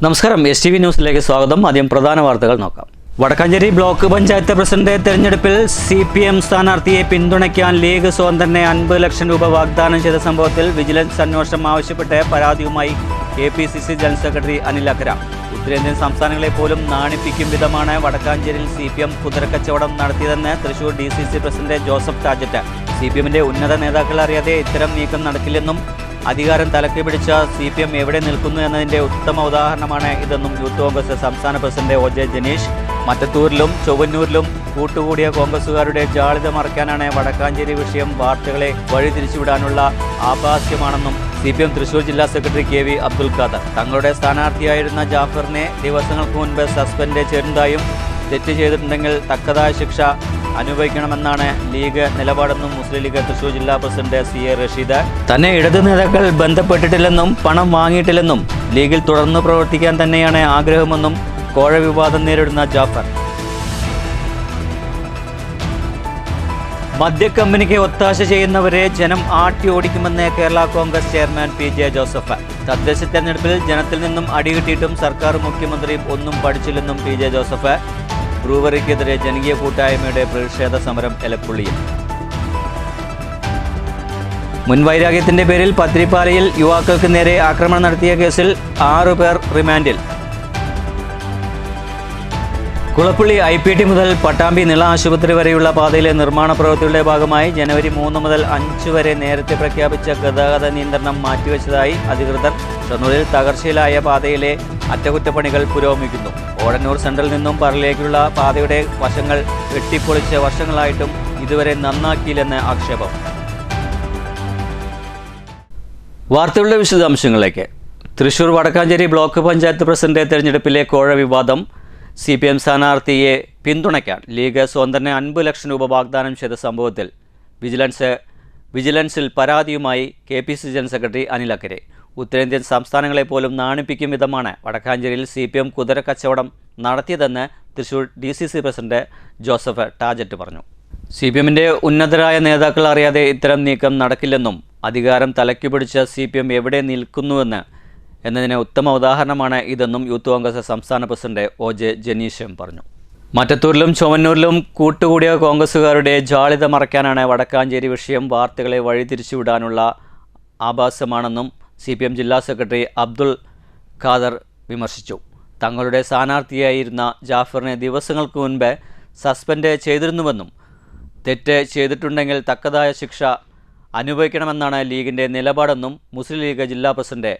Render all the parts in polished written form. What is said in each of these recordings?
നമസ്കാരം, STV ന്യൂസിലേക്ക് സ്വാഗതം. ആദ്യം പ്രധാന വാർത്തകൾ നോക്കാം. വടക്കാഞ്ചേരി ബ്ലോക്ക് പഞ്ചായത്ത് പ്രസിഡന്റ് തെരഞ്ഞെടുപ്പിൽ CPM സ്ഥാനാർത്ഥിയെ പിന്തുണയ്ക്കാൻ ലീഗ് സ്വതന്ത്രനെ 50 ലക്ഷം രൂപ വാഗ്ദാനം ചെയ്ത സംഭവത്തിൽ വിജിലൻസ് അന്വേഷണം ആവശ്യപ്പെട്ട് പരാതിയുമായി KPCC ജനറൽ സെക്രട്ടറി അനിൽ അക്കര. ഉത്തരേന്ത്യൻ സംസ്ഥാനങ്ങളെ പോലും നാണിപ്പിക്കും വിധമാണ് വടക്കാഞ്ചേരിയിൽ CPM കുതിരക്കച്ചവടം നടത്തിയതെന്ന് തൃശൂർ DCC പ്രസിഡന്റ് ജോസഫ് ടാജറ്റ്. CPMന്റെ ഉന്നത നേതാക്കൾ അറിയാതെ ഇത്തരം നീക്കം നടക്കില്ലെന്നും അധികാരം തലക്ക് പിടിച്ച CPM എവിടെ നിൽക്കുന്നു എന്നതിൻ്റെ ഉത്തമ ഉദാഹരണമാണ് ഇതെന്നും യൂത്ത് കോൺഗ്രസ് സംസ്ഥാന പ്രസിഡന്റ് OJ ജനീഷ്. മറ്റത്തൂരിലും ചൊവ്വന്നൂരിലും കൂട്ടുകൂടിയ കോൺഗ്രസുകാരുടെ ജാളിത മറയ്ക്കാനാണ് വടക്കാഞ്ചേരി വിഷയം വാർത്തകളെ വഴിതിരിച്ചുവിടാനുള്ള ആഭാസ്യമാണെന്നും CPM തൃശൂർ ജില്ലാ സെക്രട്ടറി KV അബ്ദുൽ ഖാദർ. തങ്ങളുടെ സ്ഥാനാർത്ഥിയായിരുന്ന ജാഫറിനെ ദിവസങ്ങൾക്ക് മുൻപ് സസ്പെൻഡ് ചെയ്തതായും തെറ്റ് ചെയ്തിട്ടുണ്ടെങ്കിൽ തക്കതായ ശിക്ഷ അനുഭവിക്കണമെന്നാണ് ലീഗ് നിലപാടെന്നും മുസ്ലിം ലീഗ് തൃശൂർ ജില്ലാ പ്രസിഡന്റ് CA റഷീദ്. തന്നെ ഇടതു നേതാക്കൾ ബന്ധപ്പെട്ടിട്ടില്ലെന്നും പണം വാങ്ങിയിട്ടില്ലെന്നും ലീഗിൽ തുടർന്ന് പ്രവർത്തിക്കാൻ തന്നെയാണ് ആഗ്രഹമെന്നും കോഴ വിവാദം നേരിടുന്ന ജാഫർ. മദ്യക്കമ്പനിക്ക് ഒത്താശ ചെയ്യുന്നവരെ ജനം ആട്ടി ഓടിക്കുമെന്ന് കേരള കോൺഗ്രസ് ചെയർമാൻ PJ ജോസഫ്. തദ്ദേശ തെരഞ്ഞെടുപ്പിൽ ജനത്തിൽ നിന്നും അടികിട്ടിയിട്ടും സർക്കാർ മുഖ്യമന്ത്രിയും ഒന്നും പഠിച്ചില്ലെന്നും PJ ജോസഫ്. ബ്രൂവറിക്കെതിരെ ജനകീയ കൂട്ടായ്മയുടെ പ്രതിഷേധ സമരം എലപ്പുള്ളിയിൽ. മുൻവൈരാഗ്യത്തിന്റെ പേരിൽ പത്തിരിപ്പാലയിൽ യുവാക്കൾക്ക് നേരെ ആക്രമണം നടത്തിയ കേസിൽ 6 പേർ റിമാൻഡിൽ. കുളപ്പള്ളി IPT മുതൽ പട്ടാമ്പി നിള ആശുപത്രി വരെയുള്ള പാതയിലെ നിർമ്മാണ പ്രവൃത്തികളുടെ ഭാഗമായി ജനുവരി 3 മുതൽ 5 വരെ നേരത്തെ പ്രഖ്യാപിച്ച ഗതാഗത നിയന്ത്രണം മാറ്റിവെച്ചതായി അധികൃതർ. ഷൊർണൂരിൽ തകർച്ചയിലായ പാതയിലെ അറ്റകുറ്റപ്പണികൾ പുരോഗമിക്കുന്നു. ഓടന്നൂർ സെൻട്രലിൽ നിന്നും പറളിലേക്കുള്ള പാതയുടെ വശങ്ങൾ വെട്ടിപ്പൊളിച്ച് വർഷങ്ങളായിട്ടും ഇതുവരെ നന്നാക്കിയില്ലെന്ന് ആക്ഷേപം. വാർത്തകളുടെ വിശദാംശങ്ങളിലേക്ക്. തൃശൂർ വടക്കാഞ്ചേരി ബ്ലോക്ക് പഞ്ചായത്ത് പ്രസിഡന്റ് തെരഞ്ഞെടുപ്പിലെ കോഴ വിവാദം. CPM സ്ഥാനാർത്ഥിയെ പിന്തുണയ്ക്കാൻ ലീഗ് സ്വതന്ത്രന് 50 ലക്ഷം രൂപ വാഗ്ദാനം ചെയ്ത സംഭവത്തിൽ വിജിലൻസിൽ പരാതിയുമായി KPCC ജനറൽ സെക്രട്ടറി അനിൽ അക്കരെ. ഉത്തരേന്ത്യൻ സംസ്ഥാനങ്ങളെ പോലും നാണിപ്പിക്കും വിധമാണ് വടക്കാഞ്ചേരിയിൽ CPM കുതിരക്കച്ചവടം നടത്തിയതെന്ന് തൃശൂർ DCC പ്രസിഡന്റ് ജോസഫ് ടാജറ്റ് പറഞ്ഞു. CPMന്റെ ഉന്നതരായ നേതാക്കൾ അറിയാതെ ഇത്തരം നീക്കം നടക്കില്ലെന്നും അധികാരം തലയ്ക്ക് പിടിച്ച CPM എവിടെ നിൽക്കുന്നുവെന്ന് എന്നതിന് ഉത്തമ ഉദാഹരണമാണ് ഇതെന്നും യൂത്ത് കോൺഗ്രസ് സംസ്ഥാന പ്രസിഡന്റ് OJ ജനീഷ് പറഞ്ഞു. മറ്റത്തൂരിലും ചൊവ്വന്നൂരിലും കൂട്ടുകൂടിയ കോൺഗ്രസുകാരുടെ ജാളിത മറയ്ക്കാനാണ് വടക്കാഞ്ചേരി വിഷയം വാർത്തകളെ വഴിതിരിച്ചുവിടാനുള്ള ആഭാസമാണെന്നും CPM ജില്ലാ സെക്രട്ടറി അബ്ദുൽ ഖാദർ വിമർശിച്ചു. തങ്ങളുടെ സ്ഥാനാർത്ഥിയായിരുന്ന ജാഫറിനെ ദിവസങ്ങൾക്ക് മുൻപ് സസ്പെൻഡ് ചെയ്തിരുന്നുവെന്നും തെറ്റ് ചെയ്തിട്ടുണ്ടെങ്കിൽ തക്കതായ ശിക്ഷ അനുഭവിക്കണമെന്നാണ് ലീഗിൻ്റെ നിലപാടെന്നും മുസ്ലിം ലീഗ് ജില്ലാ പ്രസിഡന്റ്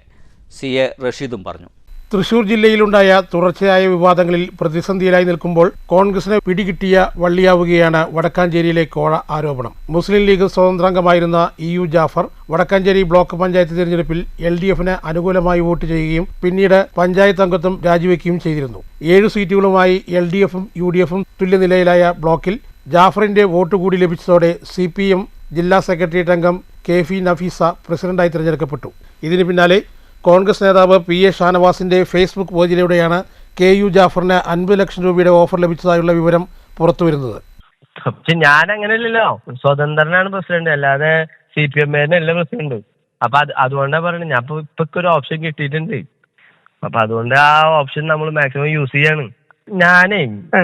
CA റഷീദും പറഞ്ഞു. തൃശൂർ ജില്ലയിലുണ്ടായ തുടർച്ചയായ വിവാദങ്ങളിൽ പ്രതിസന്ധിയിലായി നിൽക്കുമ്പോൾ കോൺഗ്രസിന് പിടികിട്ടിയ വള്ളിയാവുകയാണ് വടക്കാഞ്ചേരിയിലെ കോഴ ആരോപണം. മുസ്ലിം ലീഗ് സ്വതന്ത്രാംഗമായിരുന്ന EU ജാഫർ വടക്കാഞ്ചേരി ബ്ലോക്ക് പഞ്ചായത്ത് തിരഞ്ഞെടുപ്പിൽ LDFന് അനുകൂലമായി വോട്ട് ചെയ്യുകയും പിന്നീട് പഞ്ചായത്ത് അംഗത്വം രാജിവെക്കുകയും ചെയ്തിരുന്നു. 7 സീറ്റുകളുമായി LDFും UDFും തുല്യനിലയിലായ ബ്ലോക്കിൽ ജാഫറിന്റെ വോട്ട് കൂടി ലഭിച്ചതോടെ CPM ജില്ലാ സെക്രട്ടേറിയറ്റ് അംഗം KF നഫീസ പ്രസിഡന്റായി തിരഞ്ഞെടുക്കപ്പെട്ടു. ഇതിന് പിന്നാലെ കോൺഗ്രസ് നേതാവ് PA ഷാനവാസിന്റെ ഫേസ്ബുക്ക് പോസ്റ്റിലൂടെയാണ് KU ജാഫറിന് 50 ലക്ഷം രൂപയുടെ ഓഫർ ലഭിച്ചതായുള്ള വിവരം പുറത്തുവരുന്നത്. ഞാൻ അങ്ങനെയല്ലല്ലോ, സ്വതന്ത്രനാണ് പ്രസിഡന്റ്, അല്ലാതെ CPM അല്ല പ്രസിഡന്റ്. അപ്പൊ അതുകൊണ്ടാണ് പറയുന്നത്. ഞാൻ ഇപ്പൊ ഒരു ഓപ്ഷൻ കിട്ടിയിട്ടുണ്ട്. അപ്പൊ അതുകൊണ്ട് ആ ഓപ്ഷൻ നമ്മൾ മാക്സിമം യൂസ് ചെയ്യാണ്. ഞാനേ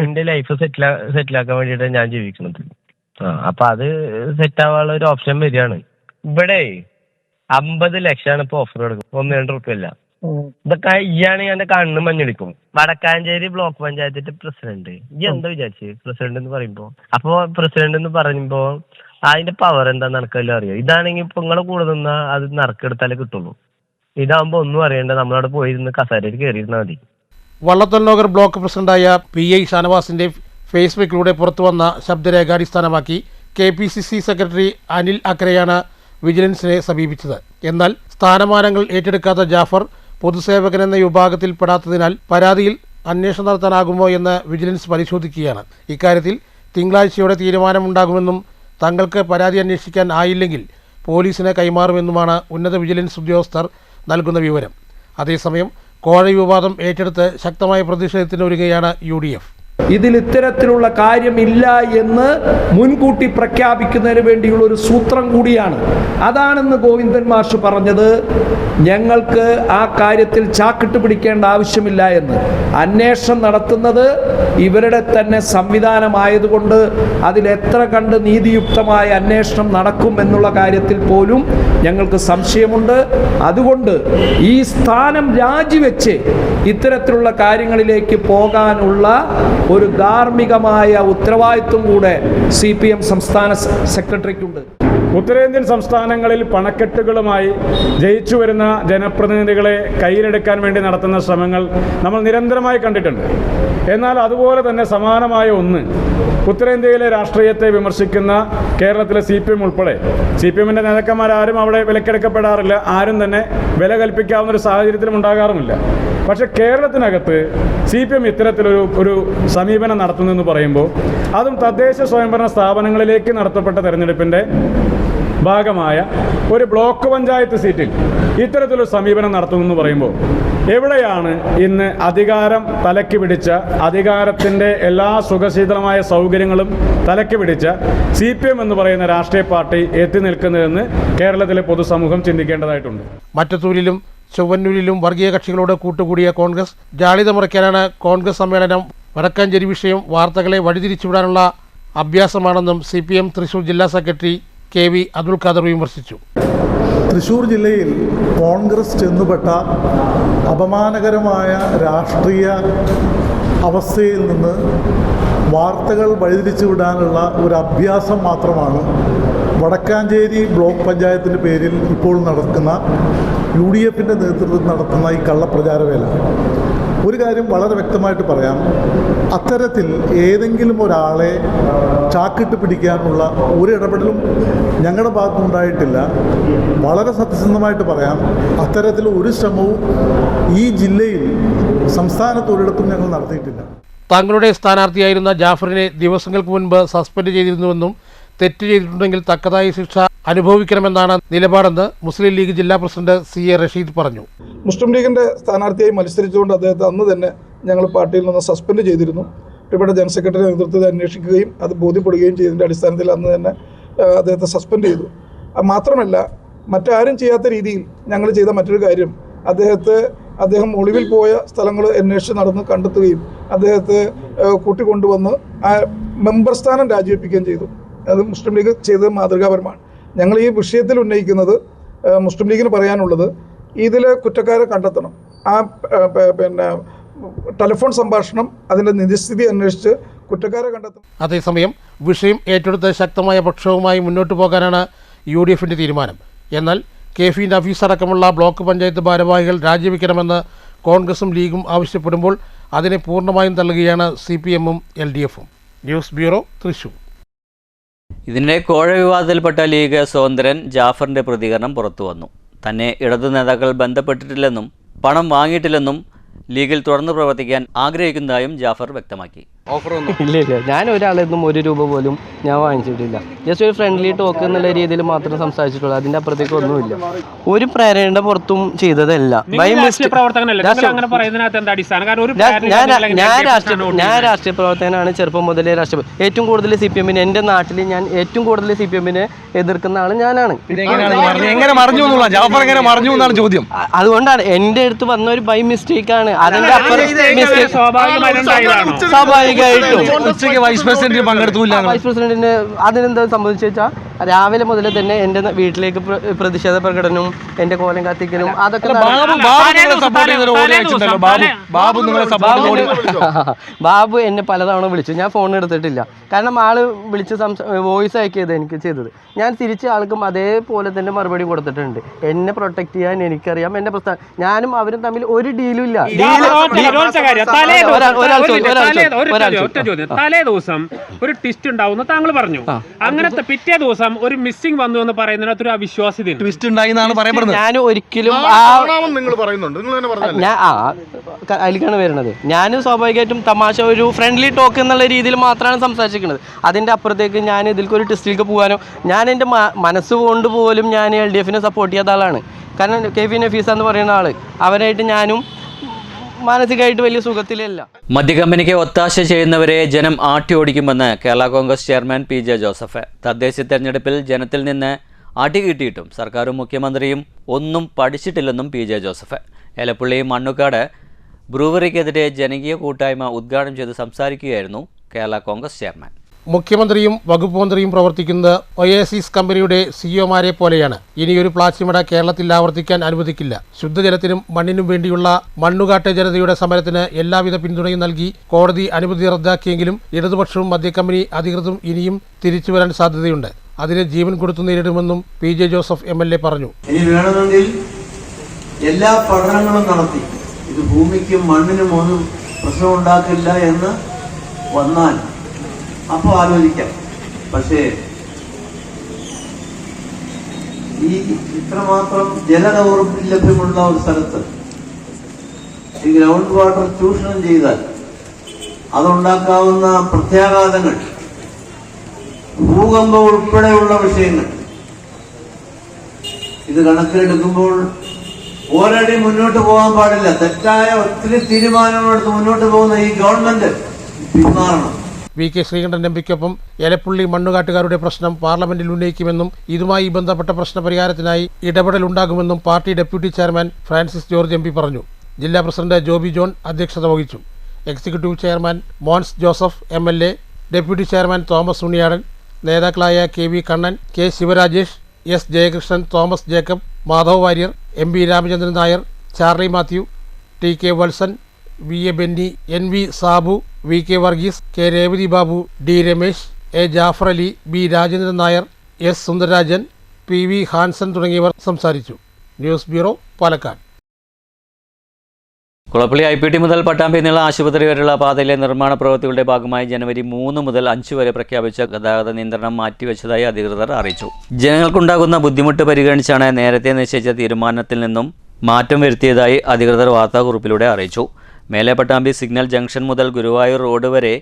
എന്റെ ലൈഫ് സെറ്റിലാക്കാൻ വേണ്ടിയിട്ടാണ് ഞാൻ ജീവിക്കുന്നത്. അപ്പൊ അത് സെറ്റ് ആവാനുള്ള ഒരു ഓപ്ഷൻ വരികയാണ്. ഇവിടെ 50 ലക്ഷമാണ് ഇപ്പൊ ഓഫർ കൊടുക്കും, 1-2 റുപ്യല്ല. ഇതൊക്കെ ഇയാണെങ്കിൽ എന്റെ കണ്ണ് മഞ്ഞളിക്കും. വടക്കാഞ്ചേരി ബ്ലോക്ക് പഞ്ചായത്തിന്റെ പ്രസിഡന്റ്, ഈ എന്താ വിചാരിച്ച് പ്രസിഡന്റ് എന്ന് പറയുമ്പോ? അപ്പൊ പ്രസിഡന്റ് എന്ന് പറയുമ്പോ അതിന്റെ പവർ എന്താന്ന് നടക്കല്ലോ അറിയാം. ഇതാണെങ്കിൽ ഇപ്പൊ നിങ്ങളെ കൂടെ നിന്നാ അത് നറുക്കെടുത്താലേ കിട്ടുള്ളൂ. ഇതാകുമ്പോ ഒന്നും അറിയണ്ട, നമ്മളവിടെ പോയിരുന്ന് കസേരയിൽ കയറിയിരുന്നാൽ മതി. വള്ളത്തോൾ ബ്ലോക്ക് പ്രസിഡന്റായ PA ഷാനവാസിന്റെ ഫേസ്ബുക്കിലൂടെ പുറത്തുവന്ന ശബ്ദരേഖ അടിസ്ഥാനമാക്കി KPCC സെക്രട്ടറി അനിൽ അക്കരയാണ് വിജിലൻസിനെ സമീപിച്ചത്. എന്നാൽ സ്ഥാനമാനങ്ങൾ ഏറ്റെടുക്കാത്ത ജാഫർ പൊതുസേവകൻ എന്ന വിഭാഗത്തിൽ പെടാത്തതിനാൽ പരാതിയിൽ അന്വേഷണം നടത്താനാകുമോ എന്ന് വിജിലൻസ് പരിശോധിക്കുകയാണ്. ഇക്കാര്യത്തിൽ തിങ്കളാഴ്ചയോടെ തീരുമാനമുണ്ടാകുമെന്നും തങ്ങൾക്ക് പരാതി അന്വേഷിക്കാൻ ആയില്ലെങ്കിൽ പോലീസിനെ കൈമാറുമെന്നുമാണ് ഉന്നത വിജിലൻസ് ഉദ്യോഗസ്ഥർ നൽകുന്ന വിവരം. അതേസമയം കോഴ വിവാദം ഏറ്റെടുത്ത് ശക്തമായ പ്രതിഷേധത്തിനൊരുങ്ങുകയാണ് UDF. ഇതിൽ ഇത്തരത്തിലുള്ള കാര്യമില്ല എന്ന് മുൻകൂട്ടി പ്രഖ്യാപിക്കുന്നതിന് വേണ്ടിയുള്ള ഒരു സൂത്രം കൂടിയാണ്. അതാണെന്ന് ഗോവിന്ദൻ മാഷ് പറഞ്ഞത്. ഞങ്ങൾക്ക് ആ കാര്യത്തിൽ ചാക്കിട്ട് പിടിക്കേണ്ട ആവശ്യമില്ല എന്ന്. അന്വേഷണം നടത്തുന്നത് ഇവരുടെ തന്നെ സംവിധാനമായതുകൊണ്ട് അതിലെത്ര കണ്ട് നീതിയുക്തമായ അന്വേഷണം നടക്കും എന്നുള്ള കാര്യത്തിൽ പോലും ഞങ്ങൾക്ക് സംശയമുണ്ട്. അതുകൊണ്ട് ഈ സ്ഥാനം രാജിവെച്ച് ഇത്തരത്തിലുള്ള കാര്യങ്ങളിലേക്ക് പോകാനുള്ള ഒരു ധാർമ്മികമായ ഉത്തരവാദിത്വം കൂടെ CPM സംസ്ഥാന സെക്രട്ടറിക്കുണ്ട്. ഉത്തരേന്ത്യൻ സംസ്ഥാനങ്ങളിൽ പണക്കെട്ടുകളുമായി ജയിച്ചു വരുന്ന ജനപ്രതിനിധികളെ കയ്യിലെടുക്കാൻ വേണ്ടി നടത്തുന്ന ശ്രമങ്ങൾ നമ്മൾ നിരന്തരമായി കണ്ടിട്ടുണ്ട്. എന്നാൽ അതുപോലെ തന്നെ സമാനമായ ഒന്ന് ഉത്തരേന്ത്യയിലെ രാഷ്ട്രീയത്തെ വിമർശിക്കുന്ന കേരളത്തിലെ CPM ഉൾപ്പെടെ CPMൻ്റെ നേതാക്കന്മാരാരും അവിടെ വിലക്കെടുക്കപ്പെടാറില്ല, ആരും തന്നെ വില കൽപ്പിക്കാവുന്ന ഒരു സാഹചര്യത്തിലും ഉണ്ടാകാറുമില്ല. പക്ഷേ കേരളത്തിനകത്ത് CPM ഇത്തരത്തിലൊരു സമീപനം നടത്തുന്നതെന്ന് പറയുമ്പോൾ അതും തദ്ദേശ സ്വയംഭരണ സ്ഥാപനങ്ങളിലേക്ക് നടത്തപ്പെട്ട തെരഞ്ഞെടുപ്പിൻ്റെ ഭാഗമായ ഒരു ബ്ലോക്ക് പഞ്ചായത്ത് സീറ്റിൽ ഇത്തരത്തിലൊരു സമീപനം നടത്തുമെന്ന് പറയുമ്പോൾ എവിടെയാണ് ഇന്ന് അധികാരം തലയ്ക്ക് പിടിച്ച, അധികാരത്തിൻ്റെ എല്ലാ സുഖശീതളമായ സൗകര്യങ്ങളും തലയ്ക്ക് പിടിച്ച CPM എന്ന് പറയുന്ന രാഷ്ട്രീയ പാർട്ടി എത്തി നിൽക്കുന്നതെന്ന് കേരളത്തിലെ പൊതുസമൂഹം ചിന്തിക്കേണ്ടതായിട്ടുണ്ട്. മറ്റത്തൂരിലും ചൊവ്വന്നൂരിലും വർഗീയ കക്ഷികളോട് കൂട്ടുകൂടിയ കോൺഗ്രസ് ജാളിത മുറയ്ക്കാനാണ് കോൺഗ്രസ് സമ്മേളനം. വടക്കാഞ്ചേരി വിഷയം വാർത്തകളെ വഴിതിരിച്ചുവിടാനുള്ള അഭ്യാസമാണെന്നും CPM തൃശൂർ ജില്ലാ സെക്രട്ടറി KV അബ്ദുൽ ഖാദർ വിമർശിച്ചു. തൃശ്ശൂർ ജില്ലയിൽ കോൺഗ്രസ് ചെന്നുപെട്ട അപമാനകരമായ രാഷ്ട്രീയ അവസ്ഥയിൽ നിന്ന് വാർത്തകൾ വഴിതിരിച്ചു വിടാനുള്ള ഒരു അഭ്യാസം മാത്രമാണ് വടക്കാഞ്ചേരി ബ്ലോക്ക് പഞ്ചായത്തിൻ്റെ പേരിൽ ഇപ്പോൾ നടക്കുന്ന UDFൻ്റെ നേതൃത്വത്തിൽ നടത്തുന്ന ഈ കള്ളപ്രചാരവേല. ഒരു കാര്യം വളരെ വ്യക്തമായിട്ട് പറയാം, അത്തരത്തിൽ ഏതെങ്കിലും ഒരാളെ ചാക്കിട്ട് പിടിക്കാനുള്ള ഒരു ഇടപെടലും ഞങ്ങളുടെ ഭാഗത്തുനിന്നുണ്ടായിട്ടില്ല. വളരെ സത്യസന്ധമായിട്ട് പറയാം, അത്തരത്തിൽ ഒരു ശ്രമവും ഈ ജില്ലയിൽ സംസ്ഥാനത്ത് ഒരിടത്തും ഞങ്ങൾ നടത്തിയിട്ടില്ല. തങ്ങളുടെ സ്ഥാനാർത്ഥിയായിരുന്ന ജാഫറിനെ ദിവസങ്ങൾക്ക് മുൻപ് സസ്പെൻഡ് ചെയ്തിരുന്നുവെന്നും തെറ്റ് ചെയ്തിട്ടുണ്ടെങ്കിൽ തക്കതായ ശിക്ഷ അനുഭവിക്കണമെന്നാണ് നിലപാടെന്ന് മുസ്ലിം ലീഗ് ജില്ലാ പ്രസിഡന്റ് CA റഷീദ് പറഞ്ഞു. മുസ്ലിം ലീഗിൻ്റെ സ്ഥാനാർത്ഥിയായി മത്സരിച്ചുകൊണ്ട് അദ്ദേഹത്തെ അന്ന് തന്നെ ഞങ്ങൾ പാർട്ടിയിൽ നിന്ന് സസ്പെൻഡ് ചെയ്തിരുന്നു. ഇവിടെ ജനറൽ സെക്രട്ടറി നേതൃത്വത്തിൽ അന്വേഷിക്കുകയും അത് ബോധ്യപ്പെടുകയും ചെയ്തതിൻ്റെ അടിസ്ഥാനത്തിൽ അന്ന് തന്നെ അദ്ദേഹത്തെ സസ്പെൻഡ് ചെയ്തു. മാത്രമല്ല, മറ്റാരും ചെയ്യാത്ത രീതിയിൽ ഞങ്ങൾ ചെയ്ത മറ്റൊരു കാര്യം, അദ്ദേഹം ഒളിവിൽ പോയ സ്ഥലങ്ങൾ അന്വേഷിച്ച് നടന്ന് കണ്ടെത്തുകയും അദ്ദേഹത്തെ കൂട്ടിക്കൊണ്ടുവന്ന് ആ മെമ്പർ സ്ഥാനം രാജിവെപ്പിക്കുകയും ചെയ്തു. അത് മുസ്ലിം ലീഗ് ചെയ്തത് മാതൃകാപരമാണ്. ഞങ്ങൾ ഈ വിഷയത്തിൽ ഉന്നയിക്കുന്നത്, മുസ്ലിം ലീഗിന് പറയാനുള്ളത്, ഇതിലെ കുറ്റക്കാരെ കണ്ടെത്തണം. ആ ടെലിഫോൺ സംഭാഷണം, അതിൻ്റെ നിജസ്ഥിതി അന്വേഷിച്ച് കുറ്റക്കാരെ കണ്ടെത്തണം. അതേസമയം വിഷയം ഏറ്റെടുത്ത് ശക്തമായ പക്ഷവുമായി മുന്നോട്ട് പോകാനാണ് UDFൻ്റെ തീരുമാനം. എന്നാൽ KFI നഫീസ് അടക്കമുള്ള ബ്ലോക്ക് പഞ്ചായത്ത് ഭാരവാഹികൾ രാജിവെക്കണമെന്ന് കോൺഗ്രസും ലീഗും ആവശ്യപ്പെടുമ്പോൾ അതിനെ പൂർണ്ണമായും തള്ളുകയാണ് CPMഉം LDFും. News bureau, Thrissur. ഇതിനിടെ കോഴ വിവാദത്തിൽപ്പെട്ട ലീഗ് സ്വതന്ത്രൻ ജാഫറിൻ്റെ പ്രതികരണം പുറത്തുവന്നു. തന്നെ ഇടതു നേതാക്കൾ ബന്ധപ്പെട്ടിട്ടില്ലെന്നും പണം വാങ്ങിയിട്ടില്ലെന്നും ലീഗിൽ തുടർന്ന് പ്രവർത്തിക്കാൻ ആഗ്രഹിക്കുന്നതായും ജാഫർ വ്യക്തമാക്കി. ഇല്ല, ഞാൻ ഒരാളെന്നും ₹1 പോലും ഞാൻ വാങ്ങിച്ചിട്ടില്ല. ജസ്റ്റ് ഒരു ഫ്രണ്ട്ലി ടോക്ക് എന്നുള്ള രീതിയിൽ മാത്രം സംസാരിച്ചിട്ടുള്ളൂ. അതിൻ്റെ അപ്പുറത്തേക്ക് ഒന്നുമില്ല. ഒരു പ്രേരണയുടെ പുറത്തും ചെയ്തതല്ല. ഞാൻ രാഷ്ട്രീയ പ്രവർത്തകനാണ്. ചെറുപ്പം മുതലേ രാഷ്ട്രീയ ഏറ്റവും കൂടുതൽ CPMനെ, എൻ്റെ നാട്ടിൽ ഞാൻ ഏറ്റവും കൂടുതൽ CPMനെ എതിർക്കുന്ന ആൾ ഞാനാണ്. അതുകൊണ്ടാണ് എൻ്റെ അടുത്ത് വന്ന ഒരു ബൈ മിസ്റ്റേക്കാണ്. അതിൻ്റെ അപ്പുറം സ്വാഭാവികമായിട്ടും വൈസ് പ്രസിഡന്റിന് അതിനെന്താ സംബന്ധിച്ചു വെച്ചാൽ രാവിലെ മുതൽ തന്നെ എൻ്റെ വീട്ടിലേക്ക് പ്രതിഷേധ പ്രകടനവും എൻ്റെ കോലം കത്തിക്കലും അതൊക്കെ ബാബു എന്നെ പലതവണ വിളിച്ചു. ഞാൻ ഫോൺ എടുത്തിട്ടില്ല. കാരണം ആള് വിളിച്ച് വോയിസ് അയക്കിയത് എനിക്ക് ചെയ്തത്. ഞാൻ തിരിച്ച് ആൾക്കും അതേപോലെ തന്നെ മറുപടി കൊടുത്തിട്ടുണ്ട്. എന്നെ പ്രൊട്ടക്ട് ചെയ്യാൻ എനിക്കറിയാം. എൻ്റെ പ്രസ്ഥാനം ഞാനും അവരും തമ്മിൽ ഒരു ഡീലും ഇല്ല. തലേ ദിവസം ഒരു ട്വിസ്റ്റ് ഉണ്ടാവുന്ന താങ്കൾ പറഞ്ഞു. അങ്ങനത്തെ പിറ്റേ ദിവസം ഒരു മിസ്സിംഗ് വന്നു എന്ന് പറയുന്നതിനകത്ത് ഒരു അവിശ്വാസ്യത ഞാൻ ഒരിക്കലും അതിലേക്കാണ് വരുന്നത്. ഞാൻ സ്വാഭാവികമായിട്ടും തമാശ ഒരു ഫ്രണ്ട്ലി ടോക്ക് എന്നുള്ള രീതിയിൽ മാത്രമാണ് സംസാരിക്കുന്നത്. അതിൻ്റെ അപ്പുറത്തേക്ക് ഞാൻ ഇതിലേക്ക് ഒരു ടെസ്റ്റിലേക്ക് പോകാനോ, ഞാൻ എൻ്റെ മനസ്സുകൊണ്ട് പോലും ഞാൻ LDFനെ സപ്പോർട്ട് ചെയ്യാത്ത ആളാണ്. കാരണം KFI നഫീസ എന്ന് പറയുന്ന ആൾ, അവരായിട്ട് ഞാനും മാനസികമായിട്ട് വലിയ സുഖത്തിലല്ല. മദ്യകമ്പനിക്ക് ഒത്താശ ചെയ്യുന്നവരെ ജനം ആട്ടിയോടിക്കുമെന്ന് കേരള കോൺഗ്രസ് ചെയർമാൻ PJ ജോസഫ്. തദ്ദേശ തെരഞ്ഞെടുപ്പിൽ ജനത്തിൽ നിന്ന് അടി കിട്ടിയിട്ടും സർക്കാരും മുഖ്യമന്ത്രിയും ഒന്നും പഠിച്ചിട്ടില്ലെന്നും PJ ജോസഫ്. എലപ്പുള്ളി മണ്ണുക്കാട് ബ്രൂവറിക്കെതിരെ ജനകീയ കൂട്ടായ്മ ഉദ്ഘാടനം ചെയ്ത് സംസാരിക്കുകയായിരുന്നു കേരള കോൺഗ്രസ് ചെയർമാൻ. മുഖ്യമന്ത്രിയും വകുപ്പ് മന്ത്രിയും പ്രവർത്തിക്കുന്നത് ഒയാസിസ് കമ്പനിയുടെ സിഇഒമാരെ പോലെയാണ്. ഇനിയൊരു പ്ലാച്ചിമട കേരളത്തിൽ ആവർത്തിക്കാൻ അനുവദിക്കില്ല. ശുദ്ധജലത്തിനും മണ്ണിനും വേണ്ടിയുള്ള മണ്ണുകാട്ടെ ജനതയുടെ സമരത്തിന് എല്ലാവിധ പിന്തുണയും നൽകി കോടതി അനുമതി റദ്ദാക്കിയെങ്കിലും ഇടതുപക്ഷവും മദ്യക്കമ്പനി അധികൃതരും ഇനിയും തിരിച്ചുവരാൻ സാധ്യതയുണ്ട്. അതിന് ജീവൻ കൊടുത്തു നേരിടുമെന്നും PJ ജോസഫ് MLA പറഞ്ഞു. ഇനി വേണമെങ്കിൽ എല്ലാ പഠനങ്ങളും നടത്തി ഇത് ഭൂമിക്കും മണ്ണിനും ഒന്നും പ്രശ്നമുണ്ടാക്കില്ല എന്ന് വന്നാൽ അപ്പോൾ ആലോചിക്കാം. പക്ഷേ ഈ ഇത്രമാത്രം ജലദൗർലഭ്യമുള്ള ഒരു സ്ഥലത്ത് ഈ ഗ്രൗണ്ട് വാട്ടർ ചൂഷണം ചെയ്താൽ അതുണ്ടാക്കാവുന്ന പ്രത്യാഘാതങ്ങൾ, ഭൂകമ്പം ഉൾപ്പെടെയുള്ള വിഷയങ്ങൾ ഇത് കണക്കിലെടുക്കുമ്പോൾ ഒരടി മുന്നോട്ട് പോകാൻ പാടില്ല. തെറ്റായ ഒത്തിരി തീരുമാനങ്ങളെടുത്ത് മുന്നോട്ട് പോകുന്ന ഈ ഗവൺമെന്റ് പിന്മാറണം. VK ശ്രീകണ്ഠൻ MPക്കൊപ്പം എലപ്പുള്ളി മണ്ണുകാട്ടുകാരുടെ പ്രശ്നം പാർലമെന്റിൽ ഉന്നയിക്കുമെന്നും ഇതുമായി ബന്ധപ്പെട്ട പ്രശ്നപരിഹാരത്തിനായി ഇടപെടലുണ്ടാകുമെന്നും party deputy chairman Francis George MP പറഞ്ഞു. ജില്ലാ പ്രസിഡന്റ് ജോബി ജോൺ അധ്യക്ഷത വഹിച്ചു. Executive chairman Mons Joseph MLA, deputy chairman Thomas Unniyadan, നേതാക്കളായ KV Kannan, K Sivarajesh, S Jayakrishnan, Thomas Jacob, Madhav Warrier, MB Ramachandran Nair, Charly Mathew, TK Valsan, VA Benny, NV Sabu, VK Varghese, K Revathi Babu, D Ramesh, A Jafar Ali, B Rajendran Nair, S Sundararajan, PV Hansen തുടങ്ങിയവർ സംസാരിച്ചു. News bureau, Palakkad. Kulappally IPT മുതൽ പട്ടാമ്പി എന്നുള്ള ആശുപത്രി വരെയുള്ള പാതയിലെ നിർമ്മാണ പ്രവൃത്തികളുടെ ഭാഗമായി ജനുവരി 3 മുതൽ 5 വരെ പ്രഖ്യാപിച്ച ഗതാഗത നിയന്ത്രണം മാറ്റിവെച്ചതായി അധികൃതർ അറിയിച്ചു. ജനങ്ങൾക്കുണ്ടാകുന്ന ബുദ്ധിമുട്ട് പരിഗണിച്ചാണ് നേരത്തെ നിശ്ചയിച്ച തീരുമാനത്തിൽ നിന്നും മാറ്റം വരുത്തിയതായി അധികൃതർ വാർത്താക്കുറിപ്പിലൂടെ അറിയിച്ചു. മേലെ പട്ടാമ്പി സിഗ്നൽ ജംഗ്ഷൻ മുതൽ ഗുരുവായൂർ റോഡ് വരെ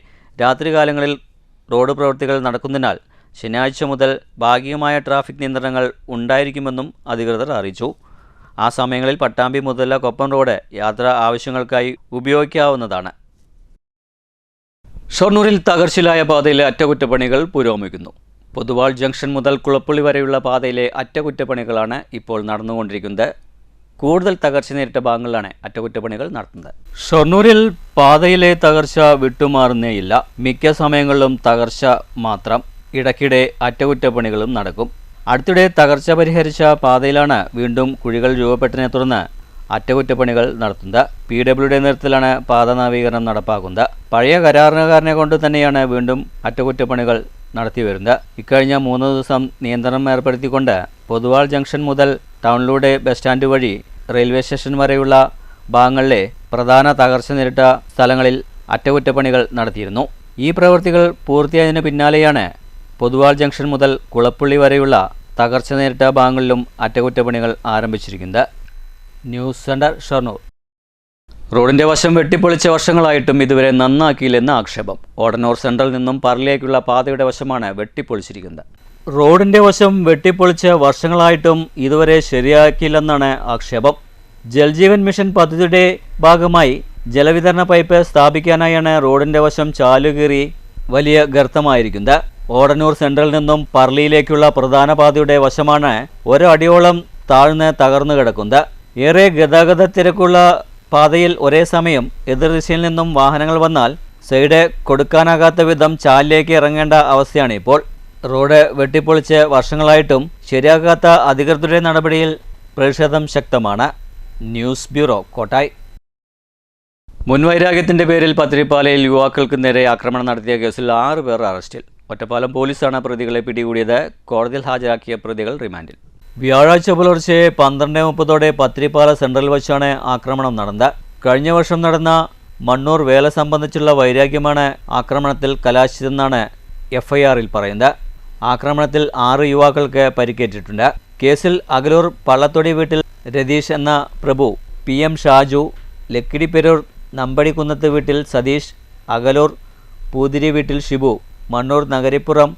രാത്രികാലങ്ങളിൽ റോഡ് പ്രവൃത്തികൾ നടക്കുന്നതിനാൽ ശനിയാഴ്ച മുതൽ ഭാഗികമായ ട്രാഫിക് നിയന്ത്രണങ്ങൾ ഉണ്ടായിരിക്കുമെന്നും അധികൃതർ അറിയിച്ചു. ആ സമയങ്ങളിൽ പട്ടാമ്പി മുതല കൊപ്പം റോഡ് യാത്രാ ആവശ്യങ്ങൾക്കായി ഉപയോഗിക്കാവുന്നതാണ്. ഷൊർണൂരിൽ തകർച്ചയിലായ പാതയിലെ അറ്റകുറ്റപ്പണികൾ പുരോഗമിക്കുന്നു. പൊതുവാൾ ജംഗ്ഷൻ മുതൽ കുളപ്പള്ളി വരെയുള്ള പാതയിലെ അറ്റകുറ്റപ്പണികളാണ് ഇപ്പോൾ നടന്നുകൊണ്ടിരിക്കുന്നത്. കൂടുതൽ തകർച്ച നേരിട്ട ഭാഗങ്ങളിലാണ് അറ്റകുറ്റപ്പണികൾ നടത്തുന്നത്. ഷൊർണൂരിൽ പാതയിലെ തകർച്ച വിട്ടുമാറുന്നേയില്ല. മിക്ക സമയങ്ങളിലും തകർച്ച മാത്രം. ഇടയ്ക്കിടെ അറ്റകുറ്റപ്പണികളും നടക്കും. അടുത്തിടെ തകർച്ച പരിഹരിച്ച പാതയിലാണ് വീണ്ടും കുഴികൾ രൂപപ്പെട്ടതിനെ തുടർന്ന് അറ്റകുറ്റപ്പണികൾ നടത്തുന്നത്. PWയുടെ നേതൃത്വത്തിലാണ് പാത നവീകരണം നടപ്പാക്കുന്നത്. പഴയ കരാറുകാരനെ കൊണ്ട് തന്നെയാണ് വീണ്ടും അറ്റകുറ്റപ്പണികൾ നടത്തിവരുന്നത്. ഇക്കഴിഞ്ഞ 3 ദിവസം നിയന്ത്രണം ഏർപ്പെടുത്തിക്കൊണ്ട് പൊതുവാൾ ജംഗ്ഷൻ മുതൽ ടൗണിലൂടെ ബസ് സ്റ്റാൻഡ് വഴി റെയിൽവേ സ്റ്റേഷൻ വരെയുള്ള ഭാഗങ്ങളിലെ പ്രധാന തകർച്ച നേരിട്ട സ്ഥലങ്ങളിൽ അറ്റകുറ്റപ്പണികൾ നടത്തിയിരുന്നു. ഈ പ്രവൃത്തികൾ പൂർത്തിയായതിനു പിന്നാലെയാണ് പൊതുവാൾ ജംഗ്ഷൻ മുതൽ കുളപ്പള്ളി വരെയുള്ള തകർച്ച നേരിട്ട ഭാഗങ്ങളിലും അറ്റകുറ്റപ്പണികൾ ആരംഭിച്ചിരിക്കുന്നത്. News centre, Shoranur. റോഡിന്റെ വശം വെട്ടിപ്പൊളിച്ച വർഷങ്ങളായിട്ടും ഇതുവരെ നന്നാക്കിയില്ലെന്ന് ആക്ഷേപം. ഓടന്നൂർ സെൻട്രൽ നിന്നും പറളിലേക്കുള്ള പാതയുടെ വശമാണ് വെട്ടിപ്പൊളിച്ചിരിക്കുന്നത്. റോഡിന്റെ വശം വെട്ടിപ്പൊളിച്ച് വർഷങ്ങളായിട്ടും ഇതുവരെ ശരിയാക്കിയില്ലെന്നാണ് ആക്ഷേപം. ജൽജീവൻ മിഷൻ പദ്ധതിയുടെ ഭാഗമായി ജലവിതരണ പൈപ്പ് സ്ഥാപിക്കാനായാണ് റോഡിന്റെ വശം ചാലുകീറി വലിയ ഗർത്തമായിരിക്കുന്നത്. ഓടന്നൂർ സെൻട്രൽ നിന്നും പറളിയിലേക്കുള്ള പ്രധാന പാതയുടെ വശമാണ് ഒരടിയോളം താഴ്ന്ന് തകർന്നു കിടക്കുന്നത്. ഏറെ ഗതാഗത തിരക്കുള്ള പാതയിൽ ഒരേ സമയം എതിർദിശയിൽ നിന്നും വാഹനങ്ങൾ വന്നാൽ സൈഡ് കൊടുക്കാനാകാത്ത വിധം ചാലിലേക്ക് ഇറങ്ങേണ്ട അവസ്ഥയാണ് ഇപ്പോൾ. റോഡ് വെട്ടിപ്പൊളിച്ച് വർഷങ്ങളായിട്ടും ശരിയാക്കാത്ത അധികൃതരുടെ നടപടിയിൽ പ്രതിഷേധം ശക്തമാണ്. News bureau, Kottayi. മുൻവൈരാഗ്യത്തിന്റെ പേരിൽ പത്തിരിപ്പാലയിൽ യുവാക്കൾക്ക് നേരെ ആക്രമണം നടത്തിയ കേസിൽ 6 പേർ അറസ്റ്റിൽ. ഒറ്റപ്പാലം പോലീസാണ് പ്രതികളെ പിടികൂടിയത്. കോടതിയിൽ ഹാജരാക്കിയ പ്രതികൾ റിമാൻഡിൽ. വ്യാഴാഴ്ച പുലർച്ചെ 12:30 പത്തിരിപ്പാല സെൻട്രൽ വച്ചാണ് ആക്രമണം നടന്നത്. കഴിഞ്ഞ വർഷം നടന്ന മണ്ണൂർ വേല സംബന്ധിച്ചുള്ള വൈരാഗ്യമാണ് ആക്രമണത്തിൽ കലാശിച്ചതെന്നാണ് FIR-ൽ പറയുന്നത്. ആക്രമണത്തിൽ 6 യുവാക്കൾക്ക് പരിക്കേറ്റിട്ടുണ്ട്. കേസിൽ അകലൂർ പള്ളത്തൊടി വീട്ടിൽ രതീഷ് എന്ന പ്രഭു, PM ഷാജു, ലക്കിടിപ്പെരൂർ നമ്പടിക്കുന്നത്ത് വീട്ടിൽ സതീഷ്, അകലൂർ പൂതിരി വീട്ടിൽ ഷിബു, മണ്ണൂർ നഗരിപ്പുറം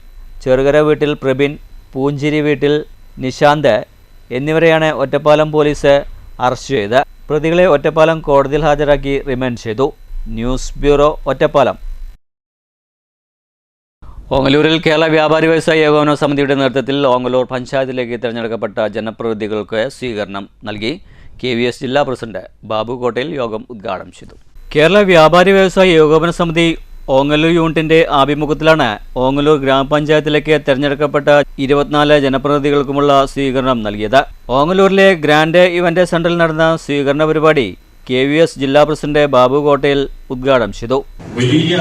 ചെറുകര വീട്ടിൽ പ്രബിൻ, പൂഞ്ചിരി വീട്ടിൽ നിശാന്ത് എന്നിവരെയാണ് ഒറ്റപ്പാലം പോലീസ് അറസ്റ്റ് ചെയ്തത്. പ്രതികളെ ഒറ്റപ്പാലം കോടതിയിൽ ഹാജരാക്കി റിമാൻഡ് ചെയ്തു. News bureau, Ottapalam. ഓങ്ങല്ലൂരിൽ കേരള വ്യാപാരി വ്യവസായി ഏകോപന സമിതിയുടെ നേതൃത്വത്തിൽ ഓങ്ങല്ലൂർ പഞ്ചായത്തിലേക്ക് തിരഞ്ഞെടുക്കപ്പെട്ട ജനപ്രതിനിധികൾക്ക് സ്വീകരണം നൽകി. KVS ജില്ലാ പ്രസിഡന്റ് ബാബു കോട്ടയിൽ യോഗം ഉദ്ഘാടനം ചെയ്തു. കേരള വ്യാപാരി വ്യവസായി ഏകോപന സമിതി ഓങ്ങല്ലൂർ യൂണിറ്റിന്റെ ആഭിമുഖ്യത്തിലാണ് ഓങ്ങല്ലൂർ ഗ്രാമപഞ്ചായത്തിലേക്ക് തിരഞ്ഞെടുക്കപ്പെട്ട 24 ജനപ്രതിനിധികൾക്കുമുള്ള സ്വീകരണം നൽകിയത്. ഓങ്ങല്ലൂരിലെ ഗ്രാൻഡ് ഇവന്റ് സെന്ററിൽ നടന്ന സ്വീകരണ പരിപാടി KVS ജില്ലാ പ്രസിഡന്റ് ബാബു കോട്ടയിൽ ഉദ്ഘാടനം ചെയ്തു. വലിയ